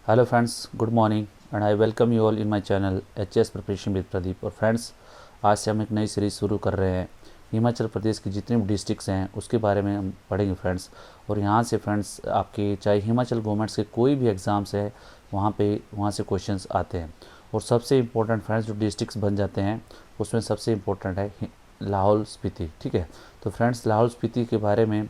Hello friends, good morning and I welcome you all in my channel HS preparation with Pradeep. और friends, आज से हम एक नई सीरीज़ शुरू कर रहे हैं। हिमाचल प्रदेश की जितनी भी डिस्ट्रिक्ट्स हैं उसके बारे में हम पढ़ेंगे फ्रेंड्स। और यहाँ से फ्रेंड्स आपके चाहे हिमाचल गवर्नमेंट्स के कोई भी एग्ज़ाम्स है वहाँ से क्वेश्चंस आते हैं। और सबसे इम्पोर्टेंट फ्रेंड्स जो डिस्ट्रिक्ट्स बन जाते हैं उसमें सबसे इम्पोर्टेंट है लाहौल स्पीति। ठीक है, तो फ्रेंड्स लाहौल स्पीति के बारे में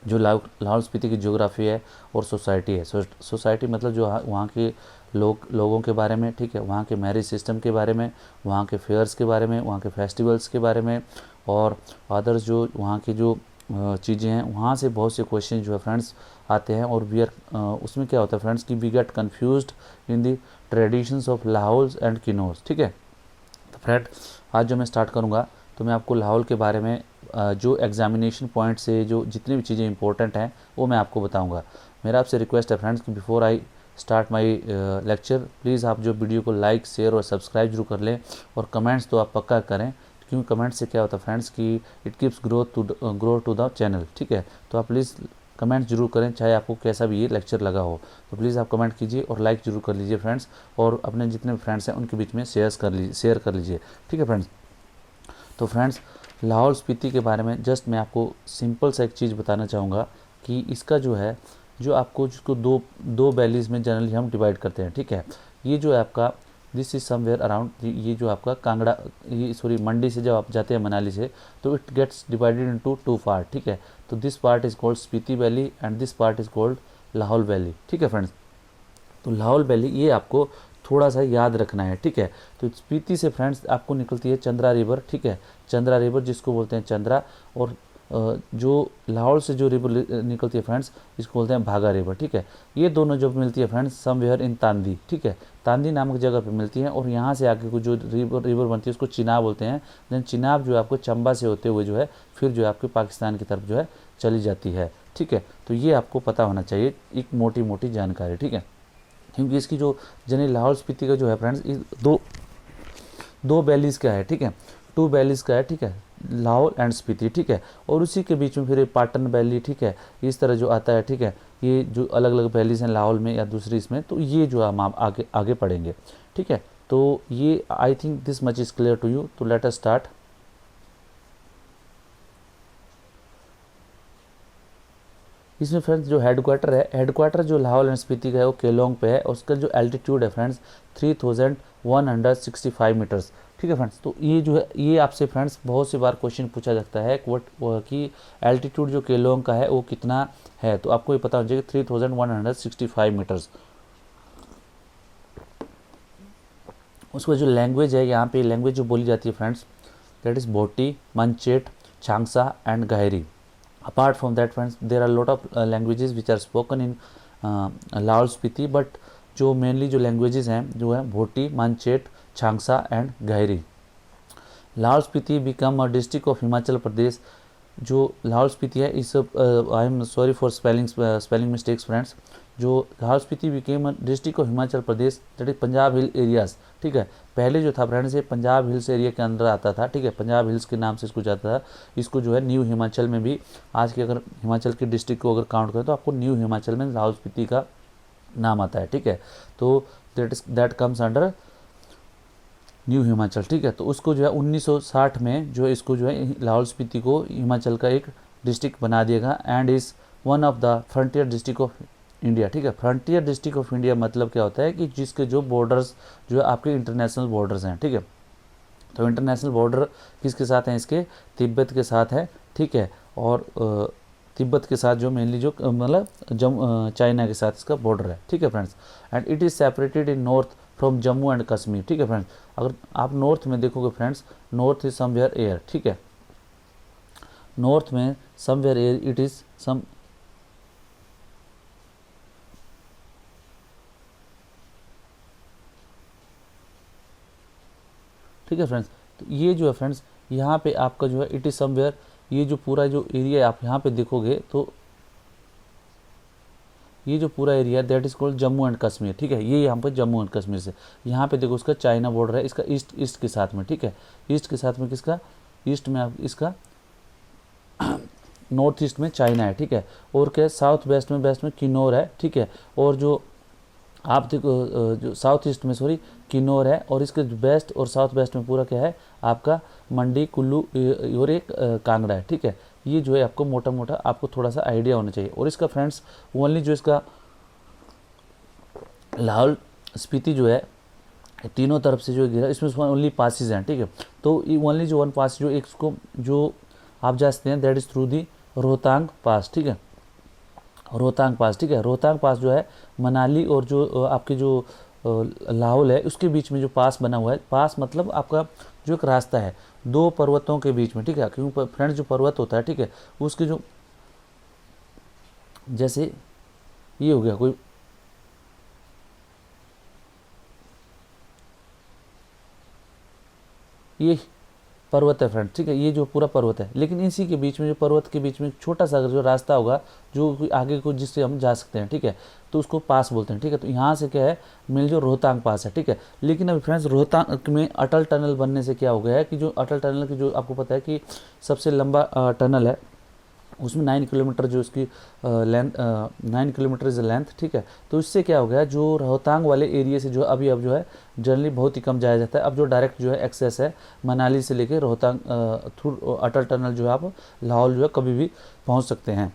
जो लाहौल स्पीति की ज्योग्राफी है और सोसाइटी है। सोसाइटी मतलब जो वहाँ के लोगों के बारे में, ठीक है, वहाँ के मैरिज सिस्टम के बारे में, वहाँ के फेयर्स के बारे में, वहाँ के फेस्टिवल्स के बारे में और अदर्स जो वहाँ की जो चीज़ें हैं, वहाँ से बहुत से क्वेश्चन जो है फ्रेंड्स आते हैं। और उसमें क्या होता है फ्रेंड्स कि we get confused in the traditions of Lahaul and Kinnaur. ठीक है, तो फ्रेंड आज जो मैं स्टार्ट करूँगा तो मैं आपको लाहौल के बारे में जो एग्जामिनेशन पॉइंट से जो जितनी भी चीज़ें इंपॉर्टेंट हैं वो मैं आपको बताऊंगा। मेरा आपसे रिक्वेस्ट है फ्रेंड्स कि before I start my lecture, please आप जो वीडियो को लाइक शेयर और सब्सक्राइब जरूर कर लें। और कमेंट्स तो आप पक्का करें, क्योंकि कमेंट से क्या होता है फ्रेंड्स कि it keeps grow to the channel. ठीक है, तो आप प्लीज़ कमेंट जरूर करें, चाहे आपको कैसा भी ये लेक्चर लगा हो। तो प्लीज़ आप कमेंट कीजिए और लाइक जरूर कर लीजिए फ्रेंड्स। और अपने जितने फ्रेंड्स हैं उनके बीच में शेयर कर लीजिए। ठीक है फ्रेंड्स, तो फ्रेंड्स लाहौल स्पीति के बारे में जस्ट मैं आपको सिंपल सा एक चीज़ बताना चाहूँगा कि इसका जो है जो आपको जिसको दो दो वैलीज़ में जनरली हम डिवाइड करते हैं। ठीक है, ये जो है आपका दिस इज़ समवेयर अराउंड, ये जो आपका कांगड़ा, ये सॉरी मंडी से जब आप जाते हैं मनाली से, तो it gets divided into two part. ठीक है, तो this part is called Spiti valley and this part is called Lahaul valley. ठीक है फ्रेंड्स, तो लाहौल वैली ये आपको थोड़ा सा याद रखना है। ठीक है, तो स्पीति से फ्रेंड्स आपको निकलती है चंद्रा रिवर। ठीक है, चंद्रा रिवर जिसको बोलते हैं चंद्रा। और जो लाहौल से जो रिवर निकलती है फ्रेंड्स इसको बोलते हैं भागा रिवर। ठीक है, ये दोनों जब मिलती है फ्रेंड्स समवेयर इन तांदी। ठीक है, तांदी नामक जगह पे मिलती है। और यहाँ से आगे को जो रिवर बनती है उसको चिनाब बोलते हैं। देन चिनाब जो है आपको चंबा से होते हुए जो है फिर जो है आपके पाकिस्तान की तरफ जो है चली जाती है। ठीक है, तो ये आपको पता होना चाहिए, एक मोटी मोटी जानकारी। ठीक है, क्योंकि इसकी जो जनी लाहौल स्पीति का जो है फ्रेंड्स इस दो वैलीज़ का है। ठीक है, टू वैलीज़ का है। ठीक है, लाहौल एंड स्पीति। ठीक है, और उसी के बीच में फिर पाटन वैली। ठीक है, इस तरह जो आता है। ठीक है, ये जो अलग अलग वैलीज़ हैं लाहौल में या दूसरी इसमें, तो ये जो हम आप आगे आगे पढ़ेंगे। ठीक है, तो ये I think this much is clear to you. तो लेट अस स्टार्ट। इसमें फ्रेंड्स जो हेडक्वार्टर जो लाहौल एंड स्पीति का है वो केलोंग पे है। उसका जो एल्टीट्यूड है फ्रेंड्स 3165 मीटर्स। ठीक है फ्रेंड्स, तो ये जो है ये आपसे फ्रेंड्स बहुत सी बार क्वेश्चन पूछा जाता है कि एल्टीट्यूड जो केलोंग का है वो कितना है। तो आपको ये पता होना चाहिए 3165 मीटर्स। उसका जो लैंग्वेज है, यहाँ पे लैंग्वेज जो बोली जाती है friends that is Bhoti, Manchad, Chhangsa and Gahri. Apart from that friends, there are a lot of languages which are spoken in Lahaul Spiti, but जो मेनली जो लैंग्वेजेस हैं जो है Bhoti, Manchad, Chhangsa and Gahri. Lahaul Spiti become a district of Himachal Pradesh. जो लाहौल स्पीति है इस I am sorry for spelling mistakes friends. जो Lahaul Spiti became district of Himachal Pradesh that is Punjab hill areas. ठीक है, पहले जो था फ्रेंड्स ये पंजाब हिल्स एरिया के अंदर आता था। ठीक है, पंजाब हिल्स के नाम से इसको जाता था। इसको जो है न्यू हिमाचल में भी आज के अगर हिमाचल की डिस्ट्रिक्ट को अगर काउंट करें तो आपको न्यू हिमाचल में लाहौल स्पीति का नाम आता है। ठीक है, तो that comes under new Himachal. ठीक है, तो उसको जो है 1960 में जो है इसको जो है लाहौल स्पीति को हिमाचल का एक डिस्ट्रिक्ट बना दिएगा and is one of the frontier district of India. ठीक है, फ्रंटियर डिस्ट्रिक्ट ऑफ इंडिया मतलब क्या होता है कि जिसके जो बॉर्डर्स जो है आपके इंटरनेशनल बॉर्डर्स हैं। ठीक है, तो इंटरनेशनल बॉर्डर किसके साथ हैं इसके, तिब्बत के साथ है। ठीक है, और तिब्बत के साथ जो मेनली जो मतलब चाइना के साथ इसका बॉर्डर है। ठीक है friends, and it is separated in north from Jammu and Kashmir. ठीक है फ्रेंड्स, अगर आप नॉर्थ में देखोगे friends, north is somewhere air. ठीक है, नॉर्थ में somewhere air it is some ठीक है फ्रेंड्स, तो ये जो है फ्रेंड्स यहाँ पे आपका जो है इट इज समवेयर, ये जो पूरा जो एरिया आप यहाँ पे देखोगे तो ये जो पूरा area that is called Jammu and Kashmir. ठीक है, ये यहाँ पर जम्मू एंड कश्मीर से यहाँ पे देखो उसका चाइना बॉर्डर है, इसका ईस्ट के साथ में। ठीक है, ईस्ट के साथ में किसका, ईस्ट में आप इसका नॉर्थ ईस्ट में चाइना है। ठीक है, और क्या साउथ वेस्ट में किन्नौर है। ठीक है, और जो आप देखो जो साउथ ईस्ट में सॉरी किन्नौर है, और इसके वेस्ट और साउथ वेस्ट में पूरा क्या है आपका मंडी, कुल्लू और एक कांगड़ा है। ठीक है, ये जो है आपको मोटा मोटा आपको थोड़ा सा आइडिया होना चाहिए। और इसका फ्रेंड्स ओनली जो इसका लाहौल स्पीति जो है तीनों तरफ से जो घिरा, इसमें ओनली पासिस हैं। ठीक है, तो ये ओनली जो वन पास जो एक को जो आप जा सकते हैं that is through the Rohtang pass. ठीक है, रोहतांग पास। ठीक है, रोहतांग पास जो है मनाली और जो आपके जो लाहौल है उसके बीच में जो पास बना हुआ है, पास मतलब आपका जो एक रास्ता है दो पर्वतों के बीच में। ठीक है, क्योंकि फ्रेंड्स जो पर्वत होता है, ठीक है, उसके जो जैसे ये हो गया कोई ये पर्वत है फ्रेंड। ठीक है, ये जो पूरा पर्वत है, लेकिन इसी के बीच में जो पर्वत के बीच में एक छोटा सा जो रास्ता होगा जो आगे को जिससे हम जा सकते हैं। ठीक है, तो उसको पास बोलते हैं। ठीक है, तो यहाँ से क्या है मिल जो रोहतांग पास है। ठीक है, लेकिन अभी फ्रेंड्स रोहतांग में अटल टनल बनने से क्या हो गया है कि जो अटल टनल की जो आपको पता है कि सबसे लंबा टनल है, उसमें 9 किलोमीटर जो उसकी लेंथ 9 किलोमीटर इज़ लेंथ। ठीक है, तो इससे क्या हो गया जो रोहतांग वाले एरिया से जो अभी अब जो है जनरली बहुत ही कम जाया जाता है। अब जो डायरेक्ट जो है एक्सेस है मनाली से लेके रोहतांग थ्रू अटल टनल जो है आप लाहौल जो है कभी भी पहुंच सकते हैं।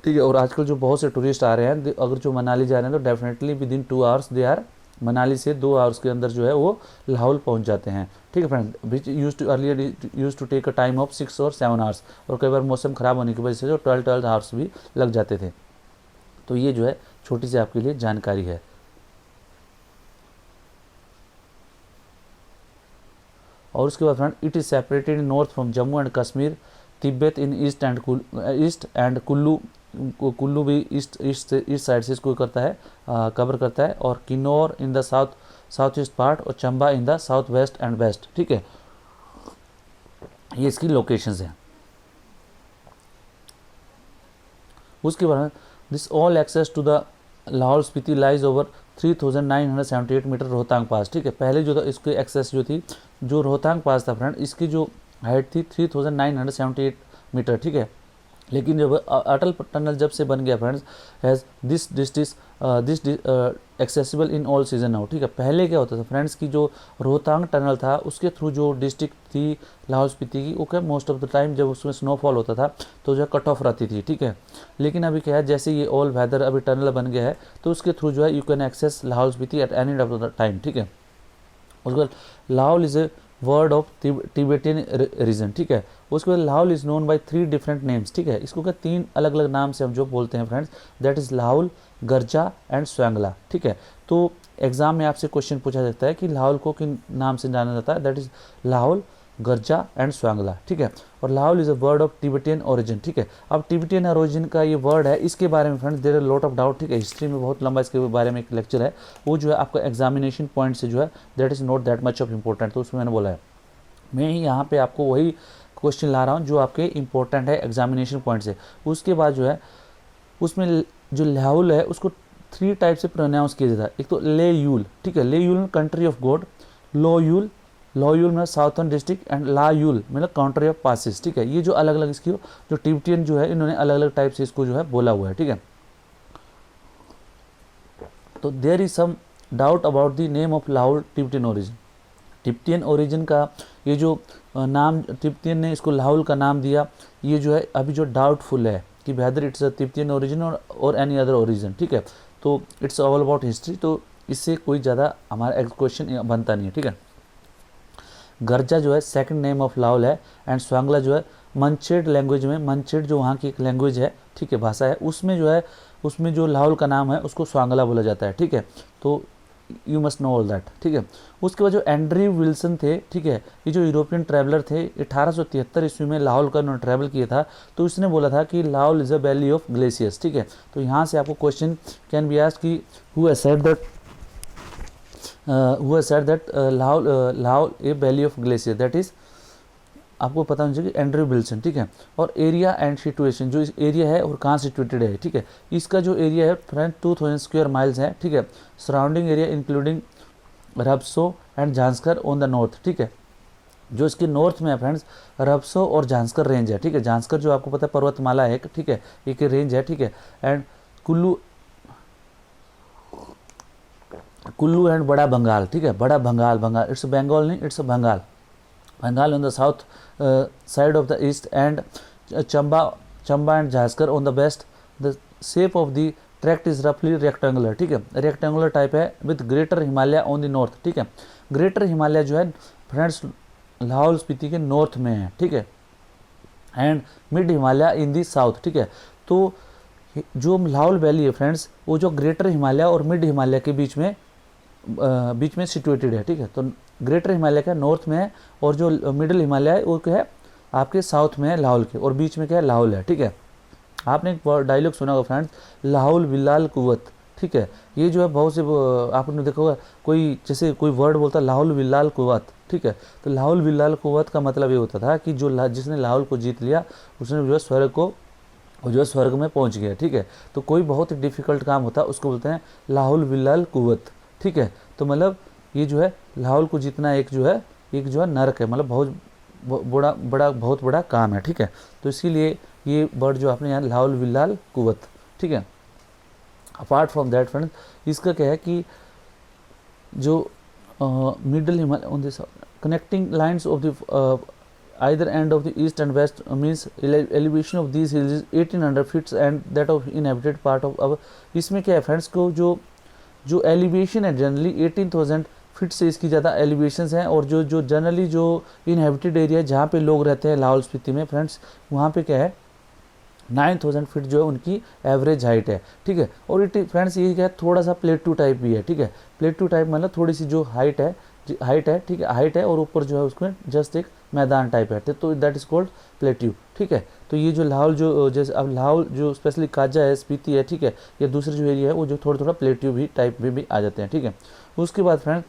ठीक है, और आजकल जो बहुत से टूरिस्ट आ रहे हैं, अगर जो मनाली जा रहे हैं तो definitely within 2 hours they are Manali से 2 आवर्स के अंदर जो है वो लाहौल पहुंच जाते हैं। ठीक है friend, which use to earlier use to take a time of 6 और 7 आवर्स, और कई बार मौसम ख़राब होने की वजह से जो 12 आवर्स भी लग जाते थे। तो ये जो है छोटी सी आपके लिए जानकारी है। और उसके बाद friend it is separated in north from Jammu and Kashmir, Tibet in east and Kullu, Kullu भी ईस्ट साइड से इसको करता है कवर करता है, और Kinnaur in the south east part, और Chamba in the south west and west. ठीक है, ये इसकी लोकेशंस हैं। उसके बाद this all access to the Lahaul Spiti lies over 3978 metre Rohtang pass. ठीक है, पहले जो था इसकी एक्सेस जो थी जो रोहतांग पास था फ्रेंड, इसकी जो हाइट थी 3978 मीटर। ठीक है, लेकिन जब अटल टनल जब से बन गया friends has this accessible in all season now. ठीक है, पहले क्या होता था फ्रेंड्स की जो रोहतांग टनल था उसके थ्रू जो डिस्ट्रिक्ट थी लाहौल स्पीति की, वो क्या मोस्ट ऑफ द टाइम जब उसमें स्नोफॉल होता था तो जो है कट ऑफ रहती थी। ठीक है, लेकिन अभी क्या है जैसे ये ऑल वेदर अभी टनल बन गया है तो उसके थ्रू जो है you can access Lahaul Spiti at any of the time. ठीक है, उसके बाद Lahaul is a word of Tibetan region. ठीक है, उसके बाद Lahaul is known by 3 different names. ठीक है, इसको क्या 3 अलग अलग नाम से हम जो बोलते हैं friends, that is Lahaul, Garza and Swangla. ठीक है, तो एग्जाम में आपसे क्वेश्चन पूछा जाता है कि लाहौल को किन नाम से जाना जाता है, that is Lahaul, Garza and Swangla. ठीक है, और Lahaul is a word of Tibetan origin. ठीक है, अब टिबेटियन ओरिजिन का ये वर्ड है, इसके बारे में friends there are lot of doubt. ठीक है, हिस्ट्री में बहुत लंबा इसके बारे में एक लेक्चर है, वो जो है आपका एग्जामिनेशन पॉइंट से जो है that is not that much of important, तो उसमें मैंने बोला है मैं यहाँ पे आपको वही क्वेश्चन ला रहा हूँ जो आपके इंपॉर्टेंट है एग्जामिनेशन पॉइंट से। उसके बाद जो है उसमें जो लाहौल है उसको 3 टाइप से प्रोनाउंस किया जाता है। एक तो ले यूल। ठीक है, ले यूल कंट्री ऑफ गॉड, लो यूल मतलब साउथर्न डिस्ट्रिक्ट, एंड ला यूल मतलब कंट्री ऑफ पासिस। ठीक है, ये जो अलग अलग इसकी जो टिबेटियन जो है इन्होंने अलग अलग टाइप से इसको जो है बोला हुआ है। ठीक है, तो there is some doubt about the name of Lahaul Tibetan origin. Tibetan origin का ये जो नाम तिब्बतियन ने इसको लाहौल का नाम दिया, ये जो है अभी जो डाउटफुल है कि whether it's a Tibetan origin और एनी अदर ओरिजिन। ठीक है, तो इट्स ऑल अबाउट हिस्ट्री, तो इससे कोई ज़्यादा हमारा क्वेश्चन बनता नहीं है। ठीक है, गर्जा जो है सेकंड नेम ऑफ लाहौल है, एंड स्वांगला जो है मंचेड लैंग्वेज में, मंचेड जो वहाँ की एक लैंग्वेज है, ठीक है, भाषा है, उसमें जो है उसमें जो लाहौल का नाम है उसको स्वांगला बोला जाता है। ठीक है, तो you must know all that. ठीक है, उसके बाद जो एंड्रयू विल्सन थे, ठीक है, ये जो यूरोपियन ट्रैवलर थे 1873 ईस्वी में लाहौल का उन्होंने ट्रैवल किया था, तो इसने बोला था कि Lahaul is a valley of glaciers. ठीक है, तो यहाँ से आपको क्वेश्चन कैन बी आस्क्ड कि who has said that Lahaul A valley of glacier, that is आपको पता होना चाहिए कि एंड्रयू विल्सन। ठीक है, और एरिया एंड सिचुएशन, जो इस एरिया है और कहाँ सिचुएटेड है। ठीक है, इसका जो एरिया है फ्रेंड 2000 स्क्वायर माइल्स है। ठीक है, सराउंडिंग एरिया इंक्लूडिंग रबसो and Zanskar on the north. ठीक है, जो इसके नॉर्थ में है फ्रेंड्स रबसो और झांसकर रेंज है। ठीक है, झांसकर जो आपको पता है पर्वतमाला है, ठीक है, एक रेंज है। ठीक है, एंड कुल्लू कुल्लू एंड बड़ा बंगाल, ठीक है, बड़ा बंगाल, बंगाल इट्स बंगाल नहीं, it's Bangal, Bangal on the south side of the east and Chamba and Zanskar on the west. The shape of the tract is रफली रेक्टेंगुलर, ठीक है, रेक्टेंगुलर टाइप है with greater Himalaya on the north, ठीक है, ग्रेटर हिमालय जो है फ्रेंड्स लाहौल स्पीति के नॉर्थ में है, ठीक है, and mid Himalaya in the south, ठीक है। तो जो लाहौल वैली है फ्रेंड्स वो जो ग्रेटर हिमालय और मिड हिमालय के बीच में सिचुएटेड है, ठीक है। तो ग्रेटर हिमालय का नॉर्थ में है और जो मिडिल हिमालय है वो क्या है आपके साउथ में है लाहौल के, और बीच में क्या है लाहौल है, ठीक है। आपने एक डायलॉग सुना होगा फ्रेंड्स, लाहौल विलाल कुवत, ठीक है, ये जो है बहुत से आपने देखा होगा कोई जैसे कोई वर्ड बोलता है लाहौल विलाल कुवत, ठीक है, तो लाहौल विलाल कुवत का मतलब ये होता था कि जो जिसने लाहौल को जीत लिया उसने जो है स्वर्ग में पहुंच गया, ठीक है। तो कोई बहुत ही डिफिकल्ट काम होता है उसको बोलते हैं लाहौल विलाल कुवत, ठीक है। तो मतलब ये जो है लाहौल को जीतना एक जो है नरक है, मतलब बहुत बड़ा काम है, ठीक है। तो इसीलिए ये वर्ड जो आपने यहाँ लाहौल विलाल कुवत, ठीक है। अपार्ट फ्रॉम दैट फ्रेंड्स इसका क्या है कि जो middle Himalaya on this connecting lines of the either end of the east and west means elevation of these hills is 1800 feet and that of inhabited part of अब इसमें क्या है friends को जो एलिवेशन है जनरली 18,000 फीट से इसकी ज़्यादा एलिवेशंस हैं, और जो जनरली जो इनहेबिटेड एरिया जहाँ पे लोग रहते हैं लाहौल स्पीति में फ्रेंड्स वहाँ पे क्या है 9,000 फीट जो है उनकी एवरेज हाइट है, ठीक है। और इट फ्रेंड्स ये क्या है थोड़ा सा प्लेटू टाइप भी है, ठीक है, प्लेटू टाइप मतलब थोड़ी सी जो हाइट है, ठीक है, हाइट है और ऊपर जो है उसमें जस्ट एक मैदान टाइप है, तो दैट इज कॉल्ड प्लेट्यू, ठीक है। तो ये जो लाहौल जो जैसे अब लाहौल जो स्पेशली काजा है, स्पीति है, ठीक है, या दूसरे जो एरिया है वो जो थोड़ा प्लेट्यू भी टाइप में भी आ जाते हैं, ठीक है। उसके बाद फ्रेंड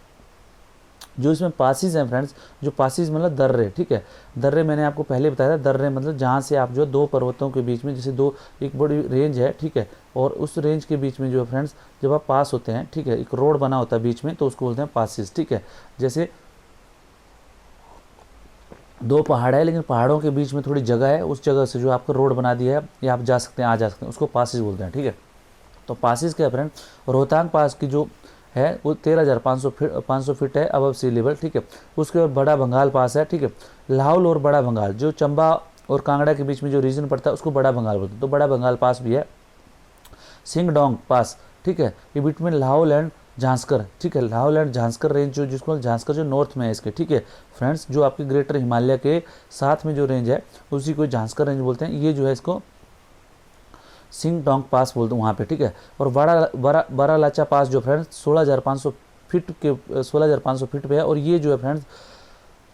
जो इसमें पासिस हैं फ्रेंड्स, जो पासिस मतलब दर्रे, ठीक है, दर्रे मैंने आपको पहले बताया था, दर्रे मतलब जहाँ से आप जो दो पर्वतों के बीच में जैसे एक बड़ी रेंज है, ठीक है, और उस रेंज के बीच में जो है फ्रेंड्स जब आप पास होते हैं, ठीक है, एक रोड बना होता है बीच में तो उसको बोलते हैं पासिस, ठीक है। जैसे दो पहाड़ है लेकिन पहाड़ों के बीच में थोड़ी जगह है, उस जगह से जो आपको रोड बना दिया है या आप जा सकते हैं, आ जा सकते हैं, उसको पासिस बोलते हैं, ठीक है। तो पासिस क्या है फ्रेंड, रोहतांग पास की जो है वो 13,500 फीट है अबव सी लेवल, ठीक है। उसके बाद बड़ा बंगाल पास है, ठीक है। लाहौल और बड़ा बंगाल जो चंबा और कांगड़ा के बीच में जो रीजन पड़ता है उसको बड़ा बंगाल बोलते हैं, तो बड़ा बंगाल पास भी है। सिंगडोंग पास, ठीक है, ये बिटवीन लाहौल एंड झांसकर, ठीक है, लाहौल एंड झांसकर रेंज जो जिसको झांसकर जो नॉर्थ में है इसके, ठीक है फ्रेंड्स, जो आपके ग्रेटर हिमालय के साथ में जो रेंज है उसी को झांसकर रेंज बोलते हैं। ये जो है इसको सिंगडोंग पास बोलते हैं वहाँ पे, ठीक है। और बारालाचा पास जो फ्रेंड्स 16,500 फीट पे है, और ये जो है फ्रेंड्स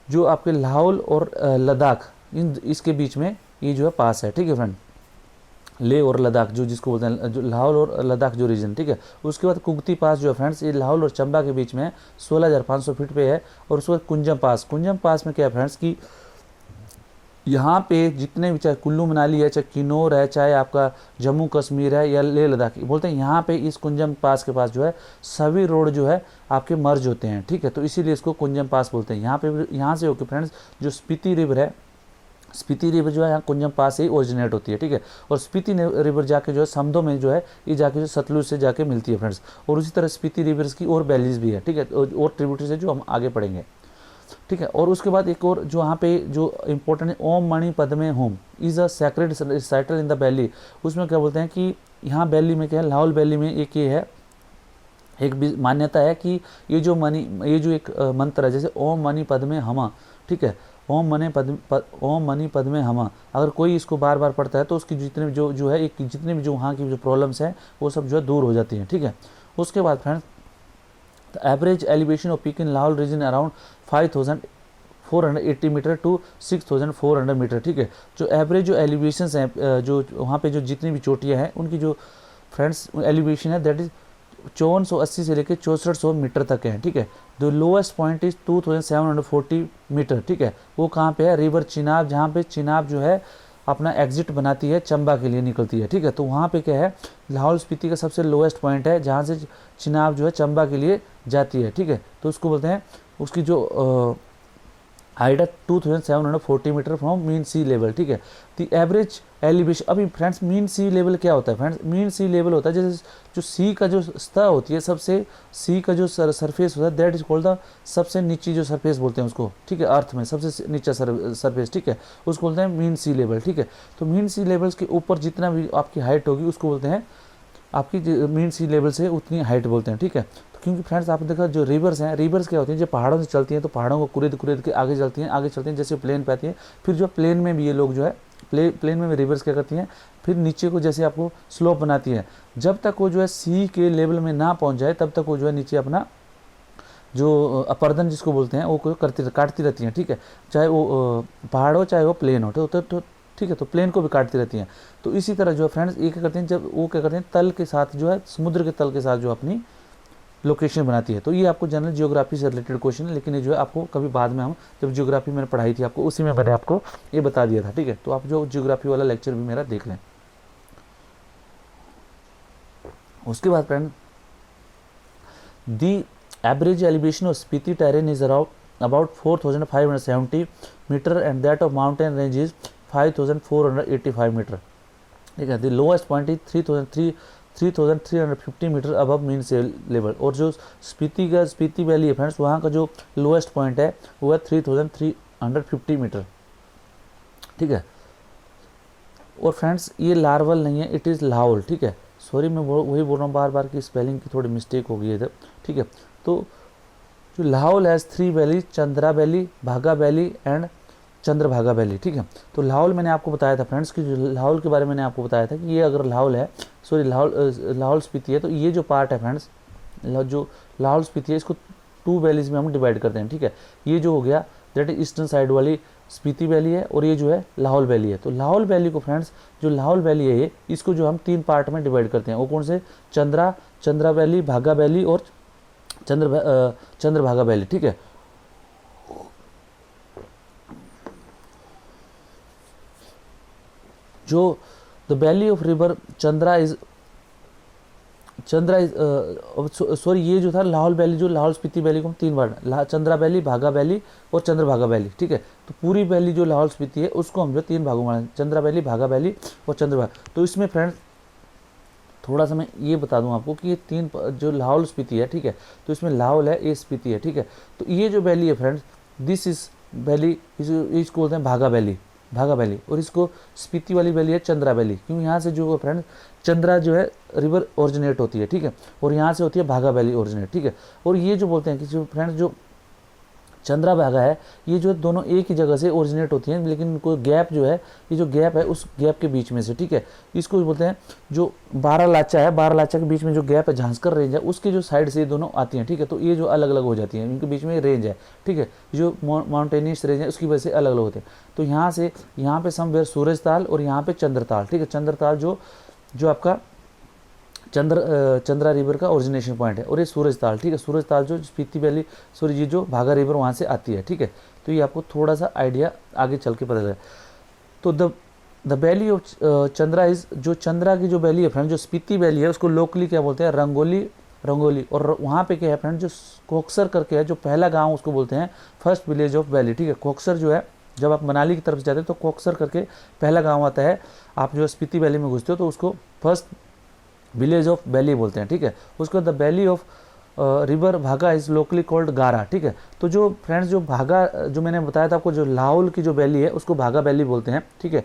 जो आपके लाहौल और लद्दाख इसके बीच में ये जो है पास है, ठीक है फ्रेंड, लेह और लद्दाख जो जिसको बोलते हैं जो लाहौल और लद्दाख जो रीजन, ठीक है। उसके बाद कुगती पास जो है फ्रेंड्स ये लाहौल और चंबा के बीच में 16,500 फीट पे है। और उसके बाद कुंजम पास में क्या है फ्रेंड्स कि यहाँ पे जितने भी चाहे कुल्लू मनाली है, चाहे किन्नौर है, चाहे आपका जम्मू कश्मीर है या लेह लद्दाख, बोलते हैं यहाँ पे इस कुंजम पास के पास जो है सभी रोड जो है आपके मर्ज होते हैं, ठीक है। तो इसीलिए इसको कुंजम पास बोलते हैं। यहाँ से होकर फ्रेंड्स जो स्पीति रिवर है, स्पीति रिवर जो है यहाँ कुंजम पास से ही ओरिजिनेट होती है, ठीक है। और स्पीति रिवर जाके जो है समदो में जो है ये जाके जो सतलुज से जाके मिलती है फ्रेंड्स। और उसी तरह स्पीति रिवर्स की और वैलीज भी है, ठीक है, और ट्रिब्यूटरीज है जो हम आगे पढ़ेंगे, ठीक है। और उसके बाद एक और जो यहाँ पे जो इम्पोर्टेंट है, ओम मणि पद्मे होम is a sacred recital in the valley. उसमें क्या बोलते हैं कि यहाँ वैली में क्या है, लाहौल वैली में एक ये है, एक मान्यता है कि ये जो एक मंत्र है जैसे ओम मणि पद्मे हमा, ठीक है, ओम मणि पद्मे हमा, अगर कोई इसको बार बार पढ़ता है तो उसकी जितने जो है एक जितने भी जो वहाँ की जो प्रॉब्लम्स हैं वो सब जो है दूर हो जाती हैं, ठीक है। उसके बाद friends the average elevation of peak in Lahaul region around 5,480 metre to 6,400 metre, ठीक है। जो एवरेज जो एलिवेशंस हैं जो वहाँ पे जो जितनी भी चोटियाँ हैं उनकी जो फ्रेंड्स एलिवेशन है दैट इज 5480 से लेकर 6400 मीटर तक है, ठीक है। The lowest point is 2740 metre, ठीक है। वो कहाँ पे है, रिवर चिनाब, जहाँ पे चिनाब जो है अपना एग्जिट बनाती है चंबा के लिए निकलती है, ठीक है। तो वहाँ पे क्या है, लाहौल स्पीति का सबसे लोएस्ट पॉइंट है जहाँ से चिनाब जो है चंबा के लिए जाती है, ठीक है। तो उसको बोलते हैं उसकी जो हाइट है 2740 metre from mean sea level, ठीक है। द एवरेज एलिवेशन, अभी फ्रेंड्स मीन सी लेवल क्या होता है फ्रेंड्स, मीन सी लेवल होता है जैसे जो सी का जो सतह होती है, सबसे सी का जो सरफेस होता है, दैट इज कॉल्ड द, सबसे नीचे जो सरफेस बोलते हैं उसको, ठीक है, अर्थ में सबसे नीचा सरफेस, ठीक है, उसको बोलते हैं मीन सी लेवल, ठीक है। तो मीन सी लेवल्स के ऊपर जितना भी आपकी हाइट होगी उसको बोलते हैं, आपकी मीन सी लेवल से उतनी हाइट बोलते हैं, ठीक है। तो क्योंकि फ्रेंड्स आपने देखा जो रिवर्स हैं, रिवर्स क्या होती हैं, जब पहाड़ों से चलती हैं तो पहाड़ों को कुरेद कुरेद के आगे चलती हैं जैसे प्लेन पे आती हैं, फिर जो प्लेन में भी ये लोग जो है प्लेन में भी रिवर्स क्या करती हैं, फिर नीचे को जैसे आपको स्लोप बनाती है, जब तक वो जो है सी के लेवल में ना पहुंच जाए तब तक वो जो है नीचे अपना जो अपर्दन जिसको बोलते हैं वो काटती रहती हैं, ठीक है, चाहे वो पहाड़ हो चाहे वो प्लेन हो, तो ठीक है, तो प्लेन को भी काटती रहती हैं। तो इसी तरह जो है फ्रेंड्स ये क्या करते हैं, जब वो क्या करते हैं तल के साथ जो है, समुद्र के तल के साथ जो अपनी लोकेशन बनाती है। तो ये आपको जनरल जियोग्राफी से रिलेटेड क्वेश्चन है, लेकिन ये जो है आपको कभी बाद में, हम जब जियोग्राफी मैंने पढ़ाई थी आपको, उसी में मैंने आपको ये बता दिया था, ठीक है। तो आप जो जियोग्राफी वाला लेक्चर भी मेरा देख लें। उसके बाद friend, the average elevation of Spiti terrain is about 4570 metre and that of mountain range is 5485 metre, ठीक है। The lowest point is 3350 metre above mean sea level, और जो स्पीति वैली है फ्रेंड्स, वहाँ का जो लोएस्ट पॉइंट है वो है 3350 मीटर, ठीक है। और फ्रेंड्स ये लार्वल नहीं है, इट इज़ लाहौल, ठीक है। सॉरी मैं वही बोल रहा हूँ बार बार कि स्पेलिंग की थोड़ी मिस्टेक हो गई है इधर, ठीक है। तो जो Lahaul has 3 valley, Chandra valley, भागा वैली एंड चंद्रभागा वैली, ठीक है। तो लाहौल मैंने आपको बताया था फ्रेंड्स कि जो लाहौल के बारे में मैंने आपको बताया था कि ये अगर लाहौल है, सॉरी लाहौल स्पीति है, तो ये जो पार्ट है फ्रेंड्स, जो लाहौल स्पीति है, इसको 2 वैलीज में हम डिवाइड करते हैं, ठीक है। ये जो हो गया दैट इज ईस्टर्न साइड वाली स्पीति वैली है, और ये जो है लाहौल वैली है। तो लाहौल वैली को फ्रेंड्स, जो लाहौल वैली है ये, इसको जो हम 3 पार्ट में डिवाइड करते हैं, वो कौन से, चंद्रा वैली, भागा वैली और चंद्रभागा वैली, ठीक है। जो the valley of river Chandra is sorry ये जो था लाहौल वैली, जो लाहौल स्पीति वैली को हम 3 बार, चंद्रा वैली, भागा वैली और चंद्रभागा वैली, ठीक है। तो पूरी वैली जो लाहौल स्पीति है उसको हम जो 3 भागों में, चंद्रा वैली, भागा वैली और चंद्रभागा। तो इसमें फ्रेंड्स थोड़ा सा मैं ये बता दूं आपको कि ये 3 जो लाहौल स्पीति है, ठीक है, तो इसमें लाहौल है, ये स्पीति है, ठीक है। तो ये जो वैली है फ्रेंड्स, दिस इज वैली, इसको बोलते हैं भागा वैली, और इसको स्पीति वाली वैली है चंद्रा वैली, क्योंकि यहाँ से जो फ्रेंड्स चंद्रा जो है रिवर ओरिजिनेट होती है, ठीक है, और यहाँ से होती है भागा वैली ओरिजिनेट, ठीक है। और ये जो बोलते हैं कि जो फ्रेंड्स जो चंद्रा भागा है, ये जो दोनों एक ही जगह से ओरिजिनेट होती हैं, लेकिन इनको गैप जो है, ये जो गैप है उस गैप के बीच में से, ठीक है, इसको बोलते हैं जो बारालाचा है, बारालाचा के बीच में जो गैप है, झांसकर रेंज है, उसके जो साइड से ये दोनों आती हैं, ठीक है। तो ये जो अलग अलग हो जाती हैं, इनके बीच में रेंज है, ठीक है, जो माउंटेनियस रेंज है उसकी वजह से अलग अलग होते हैं। तो यहाँ से यहाँ पे समवेयर सूरजताल और यहाँ पे चंद्रताल, ठीक है। चंद्रताल जो आपका चंद्रा रिवर का ओरिजिनेशन पॉइंट है, और ये सूरजताल, ठीक है, सूरजताल जो स्पीति वैली, सॉरी ये जो भागा रिवर वहाँ से आती है, ठीक है। तो ये आपको थोड़ा सा आइडिया आगे चल के पता चलेगा। तो the valley of Chandra is, जो चंद्रा की जो वैली है फ्रेंड, जो स्पीति वैली है उसको लोकली क्या बोलते हैं, रंगोली। और वहाँ पे क्या है फ्रेंड, जो कोक्सर करके है, जो पहला गाँव उसको बोलते हैं फर्स्ट विलेज ऑफ वैली, ठीक है। कोक्सर जो है, जब आप मनाली की तरफ जाते हैं तो कोक्सर करके पहला गाँव आता है, आप जो स्पीति वैली में घुसते हो तो उसको फर्स्ट विलेज ऑफ वैली बोलते हैं, ठीक है। उसको द वैली ऑफ रिवर भागा इज लोकली कॉल्ड गारा, ठीक है। तो जो फ्रेंड्स जो भागा, जो मैंने बताया था आपको, जो लाहौल की जो वैली है उसको भागा वैली बोलते हैं, ठीक है,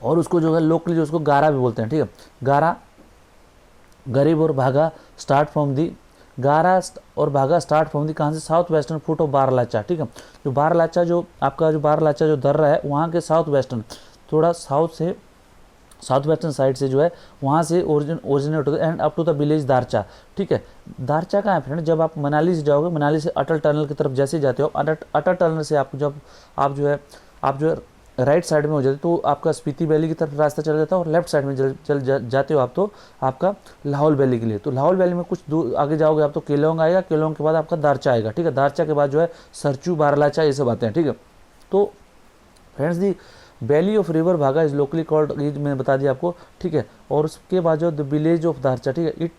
और उसको जो है लोकली जो उसको गारा भी बोलते हैं, ठीक है। गारा, गरीब और भागा स्टार्ट फ्रॉम दी, गारा और भागा स्टार्ट फ्रॉम दी कहाँ से, south western foot of Baralacha, ठीक है। जो बारालाचा जो आपका जो बारालाचा जो दर्रा है वहाँ के साउथ वेस्टर्न, थोड़ा साउथ वेस्टर्न साइड से जो है वहाँ से ओरिजिनेट होता है, and up to the village Darcha, ठीक है। दारचा कहाँ है फ्रेंड, जब आप मनाली से जाओगे, मनाली से अटल टनल की तरफ जैसे जाते हो, अटल टनल से आप जब आप जो है राइट साइड में हो जाते तो आपका स्पीति वैली की तरफ रास्ता चला जाता है, और लेफ्ट साइड में जाते हो आप तो आपका लाहौल वैली के लिए। तो लाहौल वैली में कुछ दूर आगे जाओगे आप तो केलोंग आएगा, केलोंग के बाद आपका दारचा आएगा, ठीक है। दारचा के बाद जो है सरचू, बारालाचा ये सब आते हैं, ठीक है। तो friends the valley of river भागा इज लोकली कॉल्ड, ये मैंने बता दिया आपको, ठीक है। और उसके बाद जो द विलेज ऑफ दारचा, ठीक है, it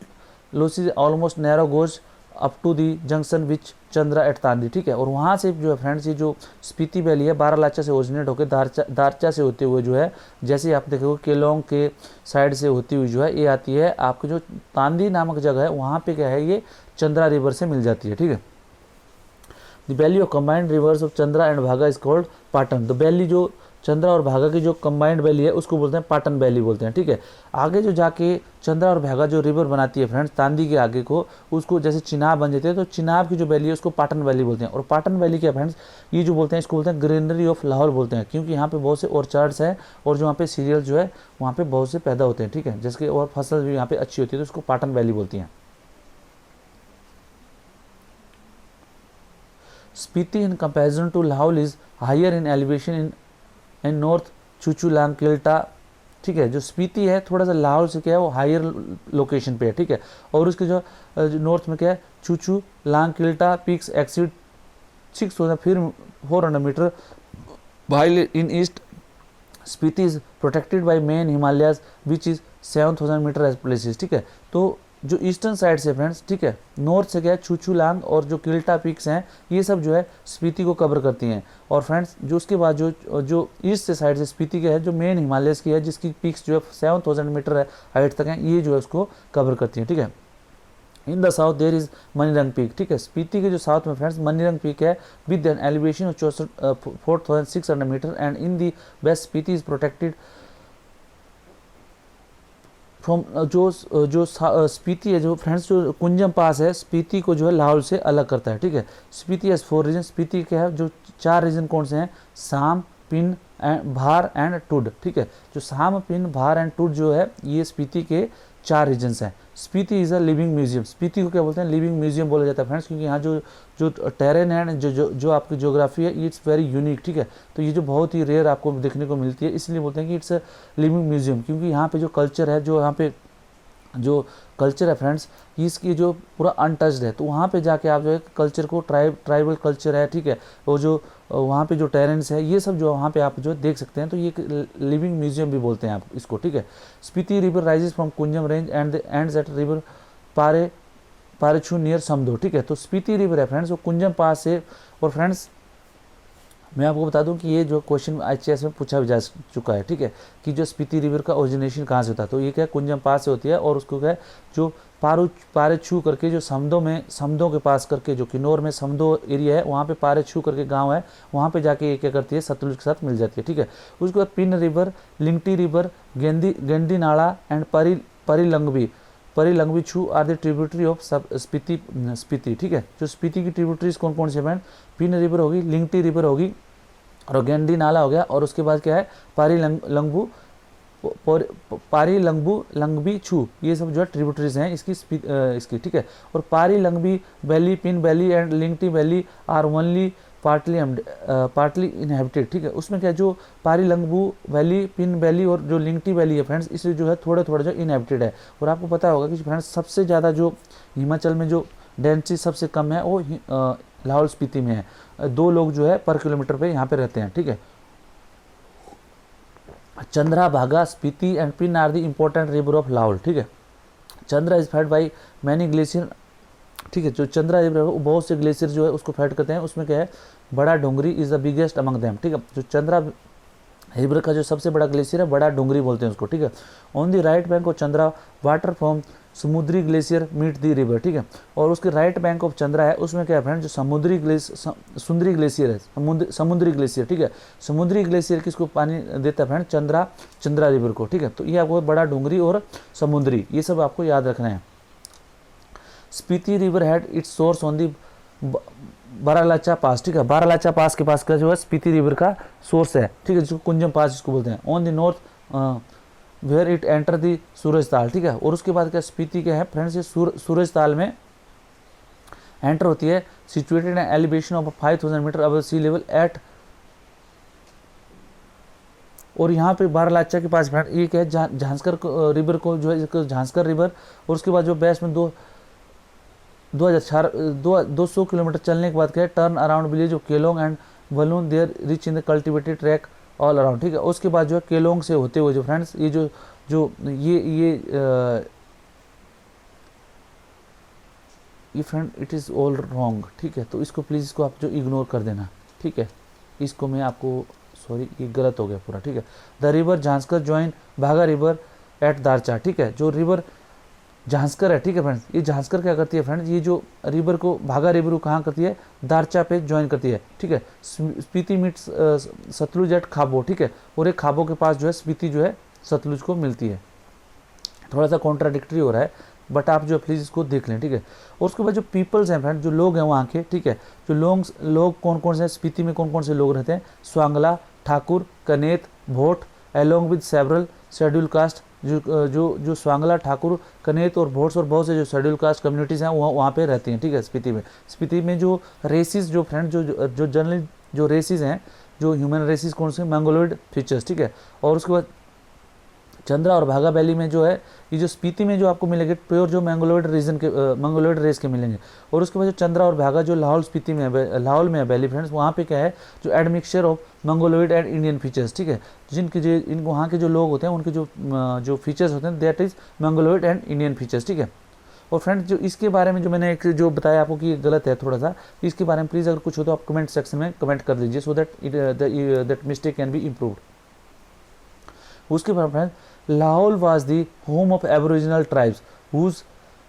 loses almost narrow goes up to the junction which Chandra at Tandi, ठीक है। और वहाँ से जो है फ्रेंड्स ये जो स्पीति वैली है बारालाचा से ओरिजिनेट होकर दारचा से होते हुए जो है, जैसे आप देखोगे केलोंग के साइड से होती हुई जो है ये आती है आपके जो तांदी नामक जगह है, वहाँ पे क्या है ये चंद्रा रिवर से मिल जाती है, ठीक है। The valley of combined rivers of Chandra and Bhaga is called Pattan. The valley जो चंद्रा और भागा की जो कंबाइंड वैली है उसको बोलते हैं पाटन वैली बोलते हैं, ठीक है। आगे जो जाके चंद्रा और भागा जो रिवर बनाती है फ्रेंड्स तांदी के आगे को, उसको जैसे चिनाब बन जाते हैं तो चिनाब की जो वैली है उसको पाटन वैली बोलते हैं। और पाटन वैली क्या फ्रेंड्स, ये जो बोलते हैं इसको बोलते हैं ग्रीनरी ऑफ लाहौर बोलते हैं, क्योंकि यहाँ पे बहुत से ऑर्चार्ड्स हैं और जो वहाँ पे सीरियल जो है वहाँ पे बहुत से पैदा होते हैं, ठीक है, जिसके और फसल भी यहाँ पे अच्छी होती है, तो उसको पाटन वैली बोलती हैं। Spiti in comparison to Lahaul is higher in elevation in north चुचुलांग किल्टा, ठीक है। जो स्पीति है थोड़ा सा लाहौल से क्या है वो हायर लोकेशन पे है, ठीक है। और उसके जो नॉर्थ में क्या है चुचुलांग किल्टा पीक्स एक्सीड 6,000 फिर 400 metre, while in east Spiti is protected by main Himalayas which is 7,000 metre as places, ठीक है। तो जो ईस्टर्न साइड से फ्रेंड्स, ठीक है, नॉर्थ से क्या है चुचुलांग और जो किल्टा पीक्स हैं ये सब जो है स्पीति को कवर करती हैं। और फ्रेंड्स जो उसके बाद जो ईस्ट से साइड से स्पीति का है जो मेन हिमालयस की है जिसकी पीक्स जो है 7,000 मीटर हाइट तक है, ये जो है उसको कवर करती हैं, ठीक है। In the south there is Manirang peak, ठीक है। स्पीति के जो साउथ में फ्रेंड्स मनीरंग पीक है with an elevation of 4,600 metre and in the west Spiti is protected from जो स्पीति है जो फ्रेंड्स जो कुंजम पास है स्पीति को जो है लाहौल से अलग करता है, ठीक है। स्पीति एज 4 रीजन, स्पीति के है जो 4 रीजन कौन से हैं, साम, पिन, भार एंड टुड, ठीक है। जो साम, पिन, भार एंड टुड जो है ये स्पीति के 4 रीजन्स हैं। Spiti is a living museum, Spiti को क्या बोलते हैं लिविंग म्यूजियम बोला जाता है फ्रेंड्स, क्योंकि यहाँ जो टेरेन है जो आपकी ज्योग्राफी है इट्स वेरी यूनिक, ठीक है। तो ये जो बहुत ही रेयर आपको देखने को मिलती है, इसलिए बोलते हैं कि इट्स अ लिविंग म्यूजियम, क्योंकि यहाँ पे जो कल्चर है जो यहाँ पे जो कल्चर है फ्रेंड्स इसकी जो पूरा अनटच्ड है, तो वहाँ पे जाके आप जो है कल्चर को ट्राइबल कल्चर है, ठीक है, और जो वहाँ पे जो टेरेंस है ये सब जो वहाँ पे आप जो देख सकते हैं, तो ये लिविंग म्यूजियम भी बोलते हैं आप इसको, ठीक है। Spiti river rises from Kunzum range and ends at river Parechu near Samdo, ठीक है। तो स्पीति रिवर है फ्रेंड्स वो कुंजम पास से, और फ्रेंड्स मैं आपको बता दूं कि ये जो क्वेश्चन ICS में पूछा जा चुका है, ठीक है, कि जो स्पीति रिवर का ओरिजिनेशन कहाँ से होता है, तो ये क्या कुंजम पास से होती है, और उसको क्या जो पारेछू करके जो समदों के पास करके जो किन्नौर में समदो एरिया है वहाँ पे पारेछू करके गांव है, वहाँ पे जाके ये क्या करती है सतलुज के साथ मिल जाती है, ठीक है। उसके बाद Pin river, Lingti river, Gendi Nala and Parilungbi Chu are the tributary of Spiti, ठीक है। जो स्पीति की ट्रिब्यूटरीज कौन कौन से फ्रेंड, पिन रिवर होगी, लिंगटी रिवर होगी और गेंडी नाला हो गया, और उसके बाद क्या है पारीलंगबी छू, ये सब जो है ट्रिब्यूटरीज हैं इसकी, ठीक है। और Parilungbi valley, Pin valley and Lingti valley are only partly inhabited, ठीक है। उसमें क्या जो पारीलंगबू वैली, पिन वैली और जो लिंगटी वैली है फ्रेंड्स इसे जो है थोड़ा जो इनहेबिटेड है। और आपको पता होगा कि फ्रेंड्स सबसे ज़्यादा जो हिमाचल में जो डेंसिटी सबसे कम है वो लाहौल स्पीति में है, 2 लोग जो है पर किलोमीटर पे यहाँ पे रहते हैं, ठीक है। Chandra, Bhaga, Spiti and Pin are the important river of Lahaul, ठीक है। Chandra is fed by many glacier, ठीक है। जो चंद्रा रिवर है वो बहुत से ग्लेशियर जो है उसको फेड करते हैं, उसमें क्या है Bara Dongri is the biggest among them, ठीक है। जो चंद्रा रिवर का जो सबसे बड़ा ग्लेशियर है बड़ा डोंगरी बोलते हैं उसको, ठीक है। On the right bank of Chandra water from समुद्री ग्लेशियर मीट दी रिवर, ठीक है। और उसके राइट बैंक ऑफ चंद्रा है उसमें क्या है फ्रेंड जो समुद्री ग्लेशियर है, समुद्री ग्लेशियर, ठीक है। समुद्री ग्लेशियर किसको पानी देता है फ्रेंड, चंद्रा रिवर को, ठीक है। तो ये आपको बड़ा डोंगरी और समुद्री ये सब आपको याद रखना है। Spiti river had its source on the Baralacha pass, ठीक है। बारालाचा पास के पास का जो है स्पीति रिवर का सोर्स है, ठीक है, जिसको कुंजम पास जिसको बोलते हैं। On the north where it enter the Surajtal, ठीक है। और उसके बाद क्या स्पीति क्या है फ्रेंड्स ये सूरजताल में एंटर होती है, situated in elevation of 5,000 metre above sea level at, और यहाँ पे बारालाचा के पास फ्रेंड एक है झांसकर रिवर को जो है झांसकर रिवर, और उसके बाद जो बेस्ट में 200 किलोमीटर चलने के बाद क्या है turn around village of Keylong and वलून there rich in the cultivated track all around, ठीक है। उसके बाद जो है केलोंग से होते हुए जो फ्रेंड्स ये ये friend it is all wrong, ठीक है। तो इसको प्लीज़ इसको आप जो इग्नोर कर देना, ठीक है। इसको मैं आपको सॉरी ये गलत हो गया पूरा, ठीक है। द रिवर झांसकर ज्वाइन भागा रिवर एट दारचा, ठीक है। जो रिवर झांसकर है, ठीक है फ्रेंड्स, ये झांसकर क्या करती है फ्रेंड्स, ये जो रिवर को भागा रिवर को कहाँ करती है, दारचा पे ज्वाइन करती है, ठीक है। स्पीति मीट्स सतलुज एट खाबो, ठीक है। और एक खाबो के पास जो है स्पीति जो है सतलुज को मिलती है। थोड़ा सा कॉन्ट्राडिक्टरी हो रहा है, बट आप जो प्लीज़ इसको देख लें, ठीक है। और उसके बाद जो पीपल्स हैं फ्रेंड, जो लोग हैं वहाँ के, ठीक है, जो लोग कौन कौन से, स्पीति में कौन कौन से लोग रहते हैं, Swangla, Thakur, Kanet, Bhot, along with several schedule caste, जो स्वांगला, ठाकुर, कनेत और भोट्स और बहुत से जो शेड्यूल कास्ट कम्युनिटीज़ हैं वहाँ पे रहती हैं, ठीक है। स्पीति में जो रेसिस जो फ्रेंड जो जनरली जो रेसिस हैं, जो ह्यूमन रेसिस कौन से, मंगोलॉइड फीचर्स, ठीक है। और उसके बाद चंद्रा और भागा वैली में जो है, ये जो स्पीति में जो आपको मिलेंगे प्योर जो मंगोलॉइड रीजन के मंगोलॉइड रेस के मिलेंगे। और उसके बाद जो चंद्रा और भागा जो लाहौल स्पीति में है, लाहौल में है वैली फ्रेंड्स, वहाँ पे क्या है, जो admixture of Mongoloid and Indian features, ठीक है। जिनके जो वहाँ के जो लोग होते हैं उनके जो फीचर्स होते हैं that is Mongoloid and Indian features, ठीक है। और फ्रेंड्स जो इसके बारे में जो मैंने एक जो बताया आपको कि ये गलत है थोड़ा सा, इसके बारे में प्लीज़ अगर कुछ हो तो आप कमेंट सेक्शन में कमेंट कर दीजिए, so that mistake can be improved. उसके बाद friends, Lahaul was the home of Aboriginal tribes whose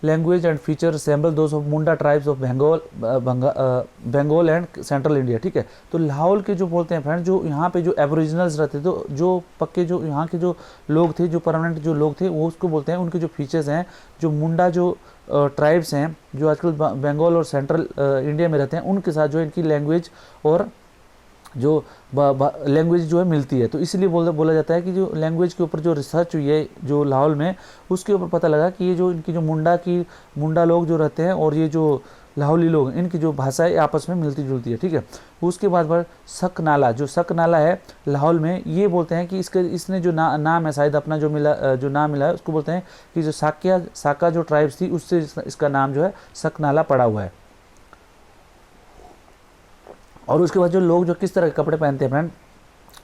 language and features resemble those of Munda tribes of Bengal and Central India, ठीक है। तो लाहौल के जो बोलते हैं फ्रेंड, जो यहाँ पे जो एबोरिजिनल्स रहते थे, तो जो पक्के जो यहाँ के जो लोग थे, जो परमानेंट जो लोग थे, वो उसको बोलते हैं, उनके जो फीचर्स हैं, जो मुंडा जो ट्राइब्स हैं जो आजकल बंगाल और सेंट्रल इंडिया में रहते हैं, उनके साथ जो इनकी लैंग्वेज और जो लैंग्वेज जो है मिलती है। तो इसलिए बोला जाता है कि जो लैंग्वेज के ऊपर जो रिसर्च हुई है जो लाहौल में, उसके ऊपर पता लगा कि ये जो इनकी जो मुंडा लोग जो रहते हैं और ये जो लाहौली लोग, इनकी जो भाषाएं आपस में मिलती जुलती है, ठीक है। उसके बाद शक नाला, जो शक नाला है लाहौल में, ये बोलते हैं कि इसने जो नाम है शायद अपना जो नाम मिला है, उसको बोलते हैं कि जो साका जो ट्राइब्स थी उससे इसका नाम जो है शक नाला पड़ा हुआ है। और उसके बाद जो लोग जो किस तरह के कपड़े पहनते हैं फ्रेंड,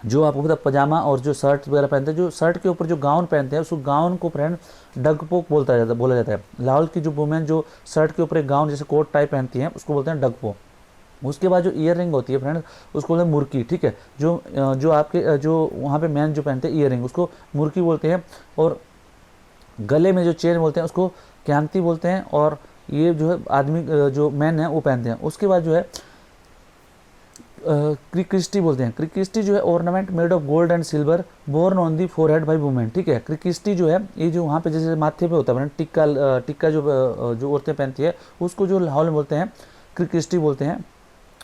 जो आपको पता पजामा और जो शर्ट वगैरह पहनते हैं, जो शर्ट के ऊपर जो गाउन पहनते हैं, उस गाउन को फ्रेंड डगपोक बोला जाता है। लाहौल की जो वुमेन जो शर्ट के ऊपर एक गाउन जैसे कोट टाइप पहनती हैं, उसको बोलते हैं डगपोक। उसके बाद जो ईयर रिंग होती है फ्रेंड, उसको बोलते हैं मुर्की, ठीक है। जो आपके जो वहाँ पे मैन जो पहनते हैं ईयर रिंग, उसको मुर्की बोलते हैं। और गले में जो चेन बोलते हैं उसको क्यांती बोलते हैं। और ये जो है आदमी जो मैन है वो पहनते हैं। उसके बाद जो है क्रिक्रिस्टी बोलते हैं। क्रिक्रिस्टी जो है ornament made of gold and silver borne on the forehead by women, ठीक है। क्रिक्रिस्टी जो है ये जो वहाँ पे जैसे माथे पे होता है टिक्का जो औरतें पहनती है, उसको जो लाहौल में बोलते हैं क्रिक्रिस्टी बोलते हैं।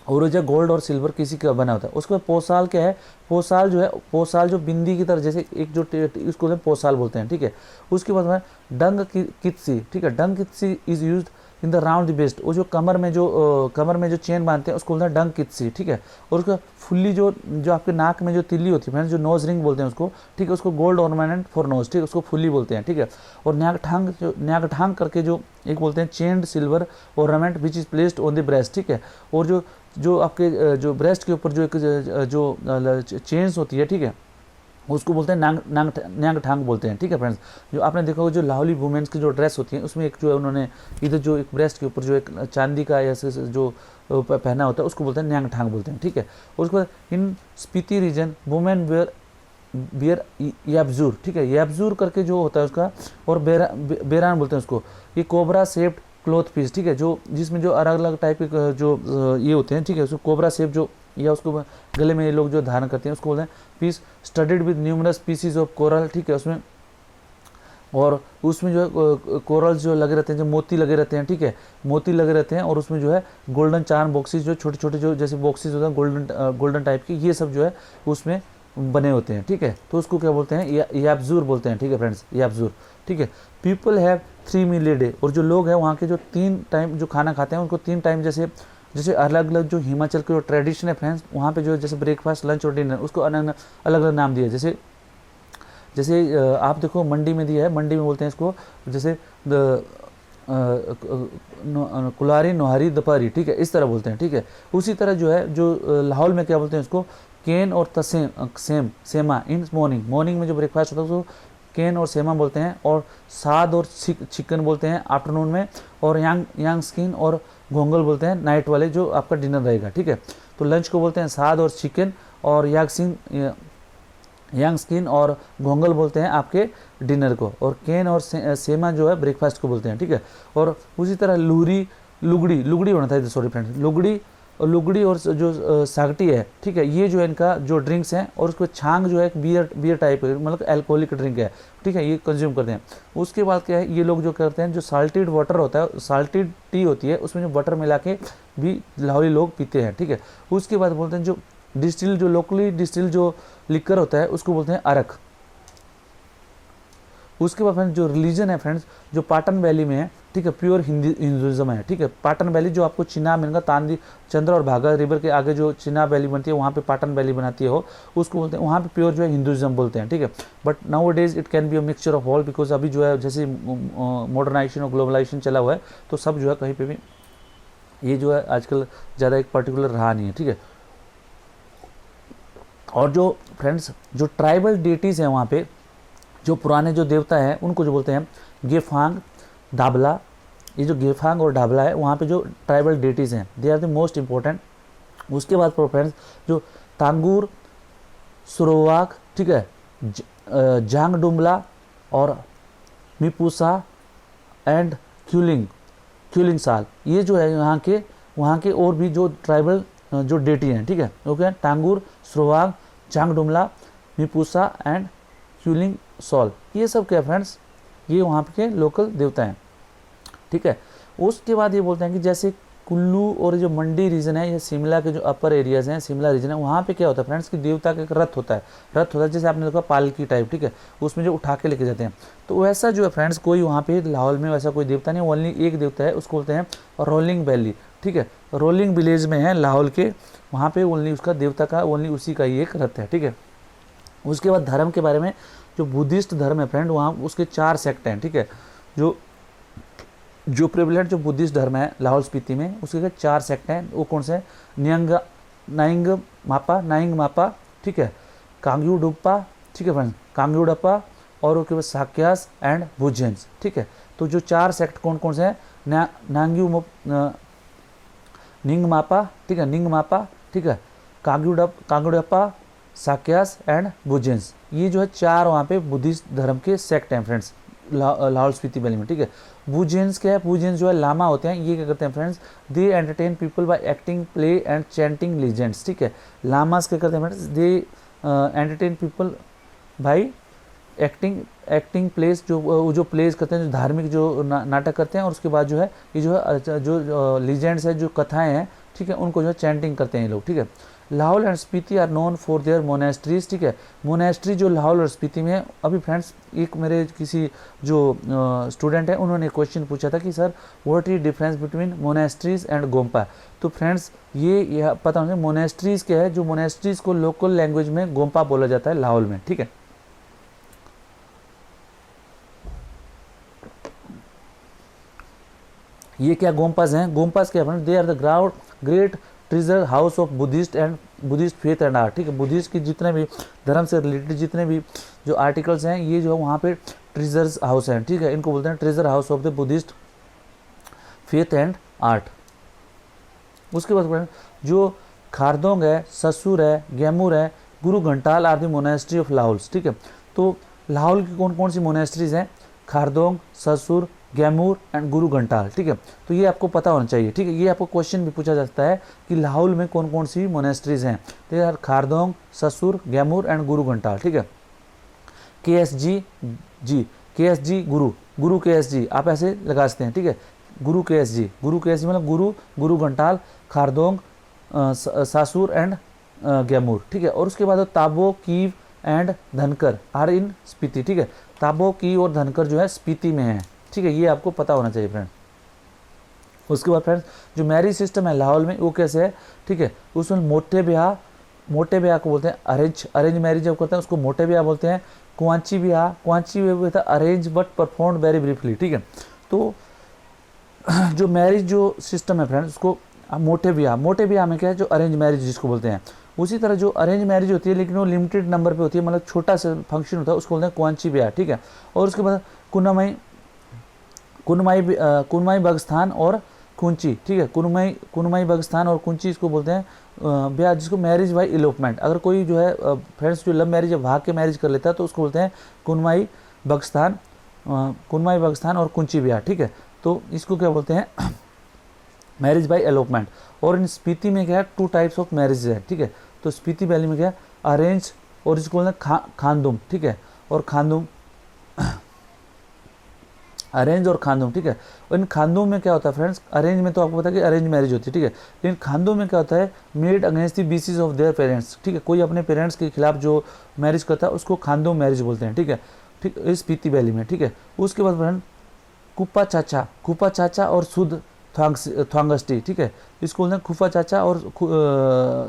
और जो गोल्ड और सिल्वर किसी का बना होता है। उसके बाद पोसाल क्या है, पोसाल जो है, पोसाल जो बिंदी की तरह जैसे एक जो उसको पोसाल बोलते हैं, ठीक है। उसके बाद में डंग कित्सी, ठीक है। डंग कित्सी is used in the round the best, वो जो कमर में जो चेन बांधते हैं उसको बोलते हैं डंग कित्सी, ठीक है। और उसका फुल्ली जो आपके नाक में जो तिल्ली होती है फ्रेंड्स, जो नोज रिंग बोलते हैं उसको, ठीक है, उसको गोल्ड ऑर्नामेंट फॉर नोज, ठीक है, उसको फुल्ली बोलते हैं, ठीक है। और न्यागठांग करके जो एक बोलते हैं chained silver ornament which is placed on the breast, ठीक है। और जो आपके जो ब्रेस्ट के ऊपर जो एक जो चेन्स होती है, ठीक है, उसको बोलते हैं न्यांगठांग बोलते हैं, ठीक है फ्रेंड्स। जो आपने देखा होगा जो लाहौली वुमेन्स की जो ड्रेस होती है, उसमें एक जो है उन्होंने इधर जो एक ब्रेस्ट के ऊपर जो एक चांदी का ऐसे जो पहना होता है उसको बोलते हैं न्यांगठांग बोलते हैं, ठीक है। उसके बाद इन स्पीति रीजन वुमेन बियर याबजूर, ठीक है, याबजूर करके जो होता है उसका, और बेरान बोलते हैं उसको। ये कोबरा शेप्ड क्लॉथ पीस, ठीक है, जो जिसमें जो अलग अलग टाइप के जो ये होते हैं, ठीक है, उसको कोबरा शेप जो या उसको गले में ये लोग जो धारण करते हैं उसको बोलते हैं piece studded with numerous pieces of coral, ठीक है। उसमें और उसमें जो है कोरल्स जो लगे रहते हैं, जो मोती लगे रहते हैं, ठीक है, मोती लगे रहते हैं। और उसमें जो है गोल्डन चार्म बॉक्सेस, जो छोटे छोटे जो जैसे बॉक्सेस होते हैं गोल्डन टाइप के, ये सब जो है उसमें बने होते हैं, ठीक है। तो उसको क्या बोलते हैं, याबजूर बोलते हैं, ठीक है फ्रेंड्स, याबजूर, ठीक है। People have 3 meal a day, और जो लोग हैं वहाँ के जो 3 टाइम जो खाना खाते हैं उनको 3 टाइम जैसे अलग अलग जो हिमाचल के जो ट्रेडिशन है फ्रेंड्स, वहाँ पे जो जैसे ब्रेकफास्ट लंच और डिनर उसको अलग अलग नाम दिया। जैसे आप देखो मंडी में दिया है, मंडी में बोलते हैं इसको जैसे कुलारी नोहारी दोपहरी, ठीक है, इस तरह बोलते हैं, ठीक है। उसी तरह जो है जो लाहौल में क्या बोलते हैं इसको केन और तसेम सेमा इन मॉर्निंग में जो ब्रेकफास्ट होता है उसको केन और सेमा बोलते हैं, और साद और चिकन बोलते हैं आफ्टरनून में, और यांग स्किन और घोंगल बोलते हैं नाइट वाले जो आपका डिनर रहेगा, ठीक है। तो लंच को बोलते हैं साद और चिकन, और यांग स्किन और घोंगल बोलते हैं आपके डिनर को, और केन और सेमा जो है ब्रेकफास्ट को बोलते हैं, ठीक है। और उसी तरह लुगड़ी होना था, सॉरी फ्रेंड्स, लुगड़ी और जो सागटी है, ठीक है, ये जो है इनका जो ड्रिंक्स हैं, और उसके छांग जो है एक बियर टाइप है, मतलब अल्कोहलिक ड्रिंक है, ठीक है, ये कंज्यूम करते हैं। उसके बाद क्या है, ये लोग जो करते हैं, जो साल्टेड वाटर होता है, साल्टेड टी होती है, उसमें जो बटर मिला के भी लाहौरी लोग पीते हैं, ठीक है। उसके बाद बोलते हैं जो डिस्टिल, जो लोकली डिस्टिल जो लिकर होता है, उसको बोलते हैं अरक। उसके बाद फ्रेंड्स जो रिलीजन है फ्रेंड्स, जो पाटन वैली में है, ठीक है, प्योर हिंदुइज्म है, ठीक है। पाटन वैली जो आपको चिनाब मिलेगा, तांदी चंद्र और भागा रिवर के आगे जो चिनाब वैली बनती है, वहाँ पे पाटन वैली बनाती है हो, उसको बोलते हैं, वहाँ पे प्योर जो है हिंदुइज्म बोलते हैं, ठीक है। But now days it can be a mixture of all, because अभी जो है जैसे मॉडर्नाइजेशन और ग्लोबलाइजेशन चला हुआ है, तो सब जो है कहीं पर भी ये जो है आजकल ज़्यादा एक पर्टिकुलर रहा नहीं है, ठीक है। और जो फ्रेंड्स जो ट्राइबल डेटीज़ हैं वहाँ पे, जो पुराने जो देवता हैं, उनको जो बोलते हैं गेफांग डाबला। ये जो गेफांग और डाबला है, वहाँ पे जो ट्राइबल डेटीज़ हैं, they are the most important. उसके बाद फ्रेंड्स जो तांगूर, सुरोवाक, ठीक है, जांग डुमला और मिपूसा एंड क्यूलिंग साल, ये जो है वहाँ के और भी जो ट्राइबल जो डेटी हैं, ठीक है, okay, टांगूर, सुरोवाक, Jang डुमला, मिपूसा and Keylong sol, ये सब क्या फ्रेंड्स, ये वहाँ के लोकल देवता हैं, ठीक है। उसके बाद ये बोलते हैं कि जैसे कुल्लू और जो मंडी रीजन है, या शिमला के जो अपर एरियाज हैं, शिमला रीजन है, वहाँ पे क्या होता है फ्रेंड्स कि देवता का एक रथ होता है, जैसे आपने देखा पालकी टाइप, ठीक है, उसमें जो उठा के लेके जाते हैं। तो वैसा जो है फ्रेंड्स, कोई वहाँ पे लाहौल में वैसा कोई देवता नहीं, ओनली एक देवता है, उसको बोलते हैं रोलिंग वैली, ठीक है। रोलिंग विलेज में है लाहौल के, वहाँ पे ओनली उसका देवता का ओनली उसी का ही एक रथ है, ठीक है। उसके बाद धर्म के बारे में, जो बुद्धिस्ट धर्म है फ्रेंड, वहाँ उसके 4 सेक्ट हैं, ठीक है। जो प्रेवलेंट जो बुद्धिस्ट धर्म है लाहौल स्पीति में, उसके 4 सेक्ट हैं। वो कौन से हैं? नाइंग मापा, ठीक है, कांग्यू डुप्पा, ठीक है फ्रेंड्स, कांग्यू डप्पा, और उसके बाद साक्यास एंड भुजेंस, ठीक है। तो जो 4 सेक्ट कौन कौन से हैं? निंग मापा, ठीक है, ठीक है, कांग्यू डप्पा, साक्यास एंड भुजेंस, ये जो है 4 वहाँ पे बुद्धिस्ट धर्म के सेक्ट हैं फ्रेंड्स लाहौल स्पीति वैली में, ठीक है। बुजेंस क्या है? बुजेंस जो है लामा होते हैं, ये क्या करते हैं friends, they entertain people bye acting, play and chanting legends, ठीक है। लामास क्या करते हैं फ्रेंड्स, दे entertain people bye acting place, जो प्लेस करते हैं, जो धार्मिक जो नाटक करते हैं, और उसके बाद जो है ये जो लीजेंड्स है, जो कथाएं हैं, ठीक है, उनको जो है चैंटिंग करते हैं ये लोग, ठीक है। Lahaul and Spiti are known for their monasteries, ठीक है। मोनेस्ट्री जो लाहौल और स्पीति में है, अभी फ्रेंड्स एक मेरे किसी जो स्टूडेंट है, उन्होंने क्वेश्चन पूछा था कि sir what is difference between monasteries and gompa. तो फ्रेंड्स ये पता होना चाहिए मोनेस्ट्रीज क्या है। जो मोनेस्ट्रीज को लोकल लैंग्वेज में गोम्पा बोला जाता है लाहौल में, ठीक है। ये क्या गोम्पास हैं? गोम्पास क्या friends, they are the great treasure house of Buddhist faith and art, ठीक है। बुद्धिस्ट की जितने भी धर्म से रिलेटेड जितने भी जो आर्टिकल्स हैं, ये जो है वहाँ पे ट्रेजर्स हाउस हैं, ठीक है। इनको बोलते हैं treasure house of the Buddhist faith and art. उसके बाद जो खारदोंग है, ससुर है, गैमूर है, Guru Ghantal are the monastery of Lahaul, ठीक है। तो लाहौल की कौन कौन सी मोनेस्ट्रीज हैं? खारदोंग, ससुर, गैमूर एंड गुरु घंटाल, ठीक है। तो ये आपको पता होना चाहिए, ठीक है। ये आपको क्वेश्चन भी पूछा जाता है कि लाहौल में कौन कौन सी मोनेस्ट्रीज हैं, ठीक है। खारदोंग, ससुर, गैमूर एंड गुरु घंटाल, ठीक है। KSG गुरु KSG आप ऐसे लगा सकते हैं, ठीक है। गुरु KSG मतलब गुरु घंटाल, खारदोंग, सासुर एंड गैमूर, ठीक है। और उसके बाद ताबो, कीव एंड धनकर आर इन स्पीति, ठीक है। ताबो, की और धनकर जो है स्पीति में है, ठीक है। ये आपको पता होना चाहिए फ्रेंड। उसके बाद फ्रेंड्स जो मैरिज सिस्टम है लाहौल में वो कैसे है, ठीक है। उसमें मोटे ब्याह को बोलते हैं अरेंज मैरिज जब करते हैं उसको मोटे ब्याह बोलते हैं। कुआंची ब्याह होता है arrange but performed very briefly, ठीक है। तो जो मैरिज जो सिस्टम है फ्रेंड्स उसको मोटे ब्याह में क्या है, जो अरेंज मैरिज जिसको बोलते हैं उसी तरह जो अरेंज मैरिज होती है लेकिन वो लिमिटेड नंबर पे होती है, मतलब छोटा सा फंक्शन होता है, उसको बोलते हैं क्वांची ब्याह, ठीक है। और उसके बाद कुनमाई कुनमाई बगस्थान और कुंची, ठीक है। कुनमाई बगस्थान और कुंची इसको बोलते हैं ब्याह, जिसको मैरिज बाई इलोपमेंट। अगर कोई जो है फ्रेंड्स जो लव मैरिज या भाग के मैरिज कर लेता है तो उसको बोलते हैं कुनमाई बगस्थान और कुंची ब्याह, ठीक है। तो इसको क्या बोलते हैं मैरिज बाई एलोपमेंट। और इन स्पीति में क्या है 2 टाइप्स ऑफ मैरिज है, ठीक है। तो स्पीति वैली में क्या है अरेंज और इसको बोलते हैं खानदुम, ठीक है। और खानदुम अरेंज और खानदुम, ठीक है। और इन खानदुम में क्या होता है फ्रेंड्स, अरेंज में तो आपको पता है कि अरेंज मैरिज होती है, ठीक है। लेकिन खानदुम में क्या होता है made against the wishes of their parents, ठीक है। कोई अपने पेरेंट्स के खिलाफ जो मैरिज करता है उसको खानदुम मैरिज बोलते हैं, ठीक है। ठीक, इस स्पीति वैली में, ठीक है। उसके बाद फ्रेंड कुप्पा चाचा और शुद्ध थ्वांगस्टी, ठीक है। इसको बोलते हैं खुफा चाचा और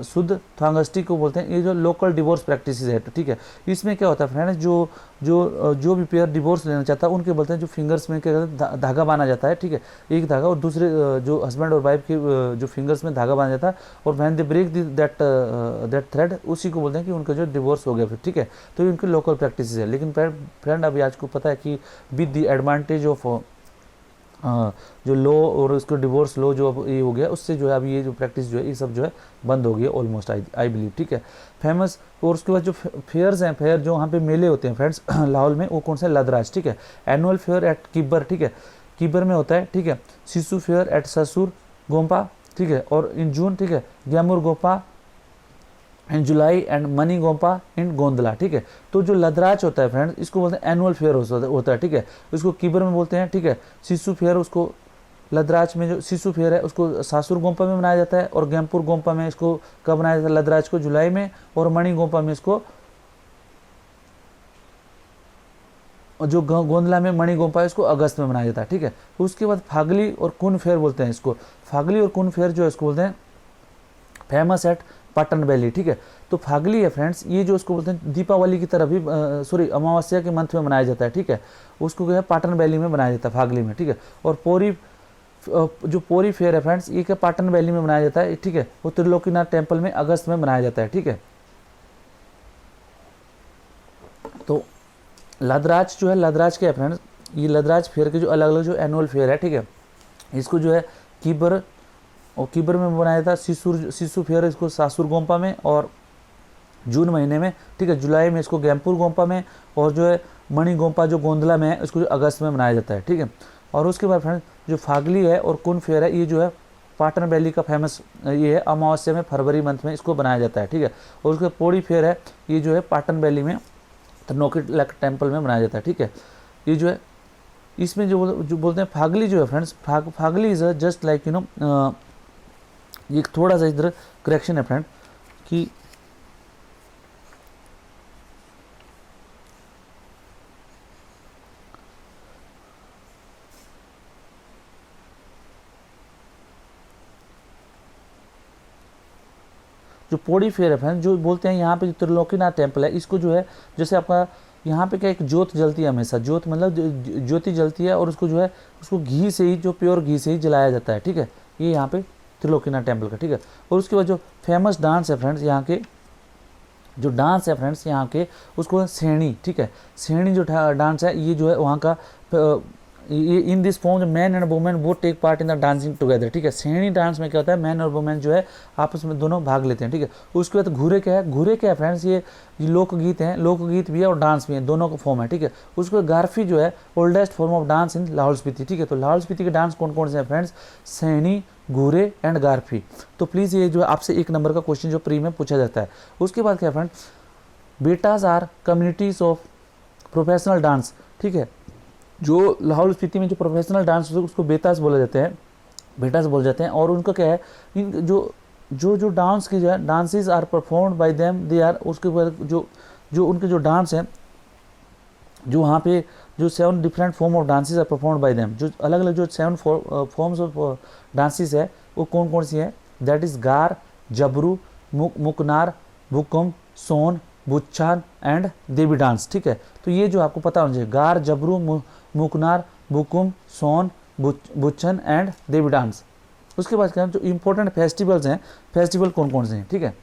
शुद्ध थ्वांगस्टी को बोलते हैं। ये जो लोकल डिवोर्स प्रैक्टिस है, ठीक है। इसमें क्या होता है फ्रेंड्स, जो भी पेयर डिवोर्स लेना चाहता है उनके बोलते हैं जो फिंगर्स में क्या कहते हैं धागा बांधा जाता है, ठीक है। एक धागा और दूसरे जो हस्बैंड और वाइफ के जो फिंगर्स में धागा बांधा जाता है और when they break that thread, उसी को बोलते हैं कि उनका जो डिवोर्स हो गया फिर, ठीक है। तो ये उनकी लोकल प्रैक्टिस है। लेकिन फ्रेंड अभी आज को पता है कि विद द एडवांटेज ऑफ जो लॉ और उसको डिवोर्स लॉ जो अब ये हो गया, उससे जो है अभी ये जो प्रैक्टिस जो है ये सब जो है बंद हो गई है ऑलमोस्ट, आई बिलीव, ठीक है। फेमस और उसके बाद जो फेयर्स हैं, फेयर जो वहाँ पे मेले होते हैं फ्रेंड्स लाहौल में, वो कौन सा है लदराज, ठीक है। एनुअल फेयर एट किब्बर, ठीक है, किब्बर में होता है, ठीक है। शिशु फेयर एट ससुर गोम्पा, ठीक है। और इन जून, ठीक है, ग्यामुर गोपा इन जुलाई एंड मनी गोम्पा इन गोंदला, ठीक है। तो जो लदराज होता है फ्रेंड्स इसको बोलते हैं एनुअल फेयर होता है, ठीक है। उसको किबर में बोलते हैं, ठीक है। शिशु फेयर उसको लदराज में जो शिशु फेयर है उसको सासुर गोम्पा में मनाया जाता है। और गैमपुर गोम्पा में इसको कब मनाया जाता है लदराज को जुलाई में। और मणि गोम्पा में इसको जो गोंदला में मणि गोम्पा है इसको अगस्त में मनाया जाता है, ठीक है। उसके बाद फागली और कुन फेयर बोलते हैं इसको। फागली और कुन फेयर जो है इसको बोलते हैं फेमस एट पाटन वैली, ठीक है। तो फागली है फ्रेंड्स, ये जो उसको बोलते हैं दीपावली की तरह भी सॉरी अमावस्या के मंथ में मनाया जाता है, ठीक है। उसको क्या है पाटन वैली में मनाया जाता है फागली में, ठीक है। और जो पोरी फेयर है फ्रेंड्स ये क्या पाटन वैली में मनाया जाता है, ठीक है। वो त्रिलोकीनाथ टेम्पल में अगस्त में मनाया जाता है, ठीक है। तो लदराज जो है, लदराज क्या है फ्रेंड्स, ये लदराज फेयर के जो अलग अलग जो एनुअल फेयर है, ठीक है। इसको जो है कीबर और कीबर में बनाया था। शिशु फेयर इसको सासुर गोम्पा में और जून महीने में, ठीक है। जुलाई में इसको गैमपुर गोम्पा में। और जो है मणि गोम्पा जो गोंदला में है इसको जो अगस्त में मनाया जाता है, ठीक है। और उसके बाद फ्रेंड्स जो फागली है और कुन फेयर है ये जो है पाटन वैली का फेमस ये है, अमावस्या में फरवरी मंथ में इसको बनाया जाता है, ठीक है। और उसके पोड़ी फेयर है ये जो है पाटन वैली में त्रिलोकीनाथ टेम्पल में बनाया जाता है, ठीक है। ये जो है इसमें जो बोलते हैं फागली जो है friends, Phagli is just like ये थोड़ा सा इधर करेक्शन है फ्रेंड कि जो पोड़ी फेयर है फ्रेंड जो बोलते हैं यहाँ पे जो त्रिलोकीनाथ टेम्पल है इसको जो है जैसे आपका यहाँ पे क्या एक जोत जलती है हमेशा, जोत मतलब ज्योति जलती है और उसको जो है उसको घी से ही, जो प्योर घी से ही जलाया जाता है, ठीक है। ये यहाँ पे त्रिलोकीनाथ टेम्पल का, ठीक है। और उसके बाद जो फेमस डांस है फ्रेंड्स यहाँ के, जो डांस है फ्रेंड्स यहाँ के उसको सेणी, ठीक है। सेणी जो डांस है ये जो है वहाँ का ये in this form man and women वो take part in the dancing together, ठीक है। सेणी डांस में क्या होता है मैन और वुमेन जो है आपस में दोनों भाग लेते हैं, ठीक है। उसके बाद घूरे क्या है, घूरे क्या है फ्रेंड्स ये लोकगीत हैं, लोकगीत भी है और डांस भी है, दोनों का फॉर्म है, ठीक है। उसके बाद गारफी जो है ओल्डेस्ट फॉर्म ऑफ डांस इन लाहौल स्पीति, ठीक है। तो लाहौल स्पीति के डांस कौन कौन से हैं फ्रेंड्स, सेणी, घूरे एंड गारफी। तो प्लीज़ ये जो है आपसे 1 नंबर का क्वेश्चन जो प्री में पूछा जाता है। उसके बाद क्या फ्रेंड बेटाज are communities of professional dance, ठीक है। जो लाहौल स्पीति में जो प्रोफेशनल डांस है उसको बेताज बोला जाते हैं, बेटाज बोले जाते हैं। और उनका क्या है इन जो डांस की जो है dances are performed by them, they are उसके बाद जो उनके जो डांस हैं जो वहाँ पे जो 7 different form of dances are performed by them, जो अलग अलग जो 7 फॉर्म्स ऑफ डांसेस है वो कौन कौन सी है, दैट इज गार, जबरू, मुकनार, भूकम, सोन, बुच्छान एंड देवी डांस, ठीक है। तो ये जो आपको पता होना चाहिए गार, जबरू, मुकनार, बुकुम, सोन, बुच्छन एंड देवी डांस। उसके बाद क्या जो इंपॉर्टेंट फेस्टिवल्स हैं, फेस्टिवल कौन कौन से हैं, ठीक है।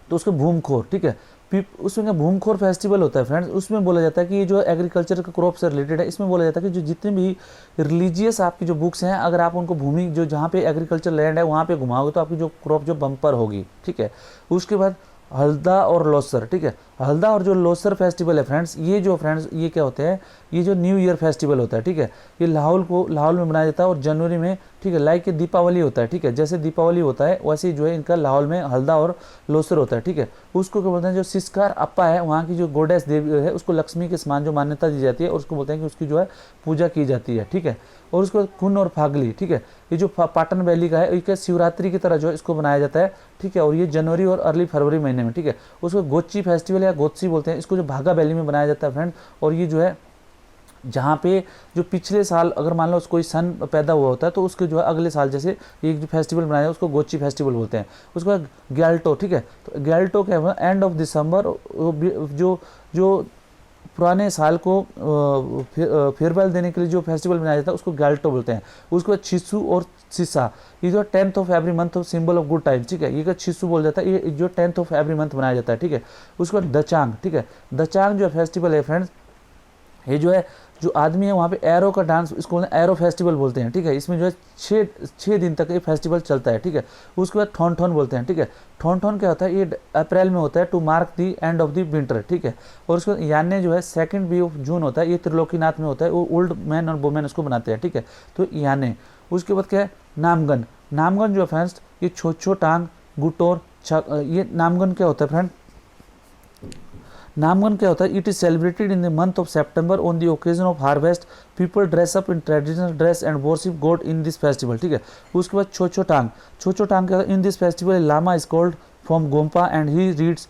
तो उसको भूमखोर, ठीक है। उसमें क्या भूमखोर फेस्टिवल होता है फ्रेंड्स, उसमें बोला जाता है कि ये जो एग्रीकल्चर का क्रॉप से रिलेटेड है, इसमें बोला जाता है कि जो जितने भी रिलीजियस आपकी जो बुक्स हैं, अगर आप उनको भूमि जो जहाँ पे एग्रीकल्चर लैंड है वहाँ पे घुमाओगे तो आपकी जो क्रॉप जो बम्पर होगी, ठीक है। उसके बाद हल्दा और लोसर, ठीक है। हल्दा और जो लोसर फेस्टिवल है फ्रेंड्स, ये जो फ्रेंड्स ये क्या होते हैं, ये जो न्यू ईयर फेस्टिवल होता है, ठीक है। ये लाहौल में मनाया जाता है और जनवरी में, ठीक है। लाइक दीपावली होता है, ठीक है। जैसे दीपावली होता है वैसे ही जो है इनका लाहौल में हल्दा और लोसर होता है, ठीक है। उसको क्या बोलते हैं, जो सिस्कार अप्पा है वहाँ की जो गोडेस देवी है, उसको लक्ष्मी के समान जो मान्यता दी जाती है और उसको बोलते हैं कि उसकी जो है पूजा की जाती है, ठीक है। और उसको खुन और फागली, ठीक है, ये जो पाटन वैली का है, ये शिवरात्रि की तरह जो है इसको बनाया जाता है, ठीक है। और ये जनवरी और अर्ली फरवरी महीने में, ठीक है। उसको गोची फेस्टिवल या गोत्सी बोलते हैं, इसको जो भागा वैली में बनाया जाता है फ्रेंड। और ये जो है जहाँ पे जो पिछले साल अगर मान लो कोई सन पैदा हुआ होता है तो उसके जो है अगले साल जैसे एक जो फेस्टिवल बनाया है उसको गोची फेस्टिवल बोलते हैं। उसके बाद गैल्टो, ठीक है। तो गैल्टो क्या है, एंड ऑफ दिसंबर, जो जो पुराने साल को फेयरवेल देने के लिए जो फेस्टिवल मनाया जाता है उसको गैल्टो बोलते हैं। उसके बाद छिसु और सिसा, ये जो 10th of every month of symbol of good times, ठीक है। ये छिसु बोल जाता है, ये जो 10th ऑफ एवरी मंथ मनाया जाता है, ठीक है। उसके बाद दचांग, ठीक है। दचांग जो फेस्टिवल है फ्रेंड्स, ये जो है जो आदमी है वहाँ पे एरो का डांस, इसको एरो फेस्टिवल बोलते हैं, ठीक है। इसमें जो है छः दिन तक ये फेस्टिवल चलता है, ठीक है। उसके बाद ठोन ठोन बोलते हैं, ठीक है। ठोन ठोन क्या होता है, ये अप्रैल में होता है to mark the end of the winter, ठीक है। और उसके बाद यान्ने जो है 2nd वीक ऑफ जून होता है, ये त्रिलोकीनाथ में होता है, वो ओल्ड मैन और वुमेन उसको बनाते हैं, ठीक है। तो यान्ने। उसके बाद क्या है, नामगन। नामगन जो है फ्रेंड्स, ये छोछो टांग गुटोर, ये नामगन क्या होता है फ्रेंड, नामगन क्या होता है, it is celebrated in the month of September on the occasion of harvest. People dress up in traditional dress and worship God in this festival, ठीक है। उसके बाद छोछो टांग। छोछो टांग क्या, in this festival lama is called from gompa and he reads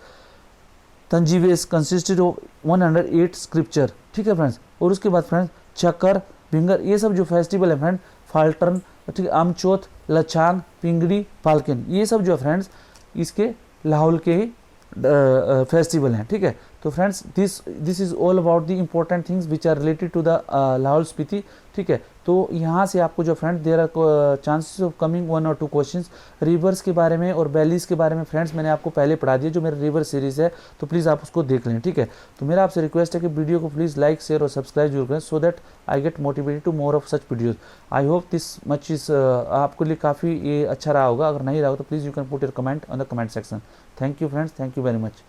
तंजीवेस कंसिस्टेड ऑफ 108 स्क्रिप्चर, ठीक है फ्रेंड्स। और उसके बाद फ्रेंड्स चक्कर भिंगर, ये सब जो फेस्टिवल है फ्रेंड, फाल्टर्न, ठीक है, अमचोथ, लछांग, पिंगड़ी, पालकिन, ये सब जो है फ्रेंड्स इसके लाहौल के ही फेस्टिवल हैं, ठीक है। तो friends this is all about the important things which are related to the Lahaul Spiti, ठीक है। तो यहाँ से आपको जो friend there are chances of coming 1 और 2 क्वेश्चंस रिवर्स के बारे में और वैलीज के बारे में फ्रेंड्स मैंने आपको पहले पढ़ा दिया, जो मेरा रिवर सीरीज है, तो प्लीज़ आप उसको देख लें, ठीक है। तो मेरा आपसे रिक्वेस्ट है कि वीडियो को प्लीज़ लाइक शेयर और सब्सक्राइब जरूर करें, so that I get motivated to more of such videos. I hope this much is आपके लिए काफ़ी ये अच्छा रहा होगा। अगर नहीं रहा हो तो please you can put your comment on the comment section. Thank you friends, thank you very much.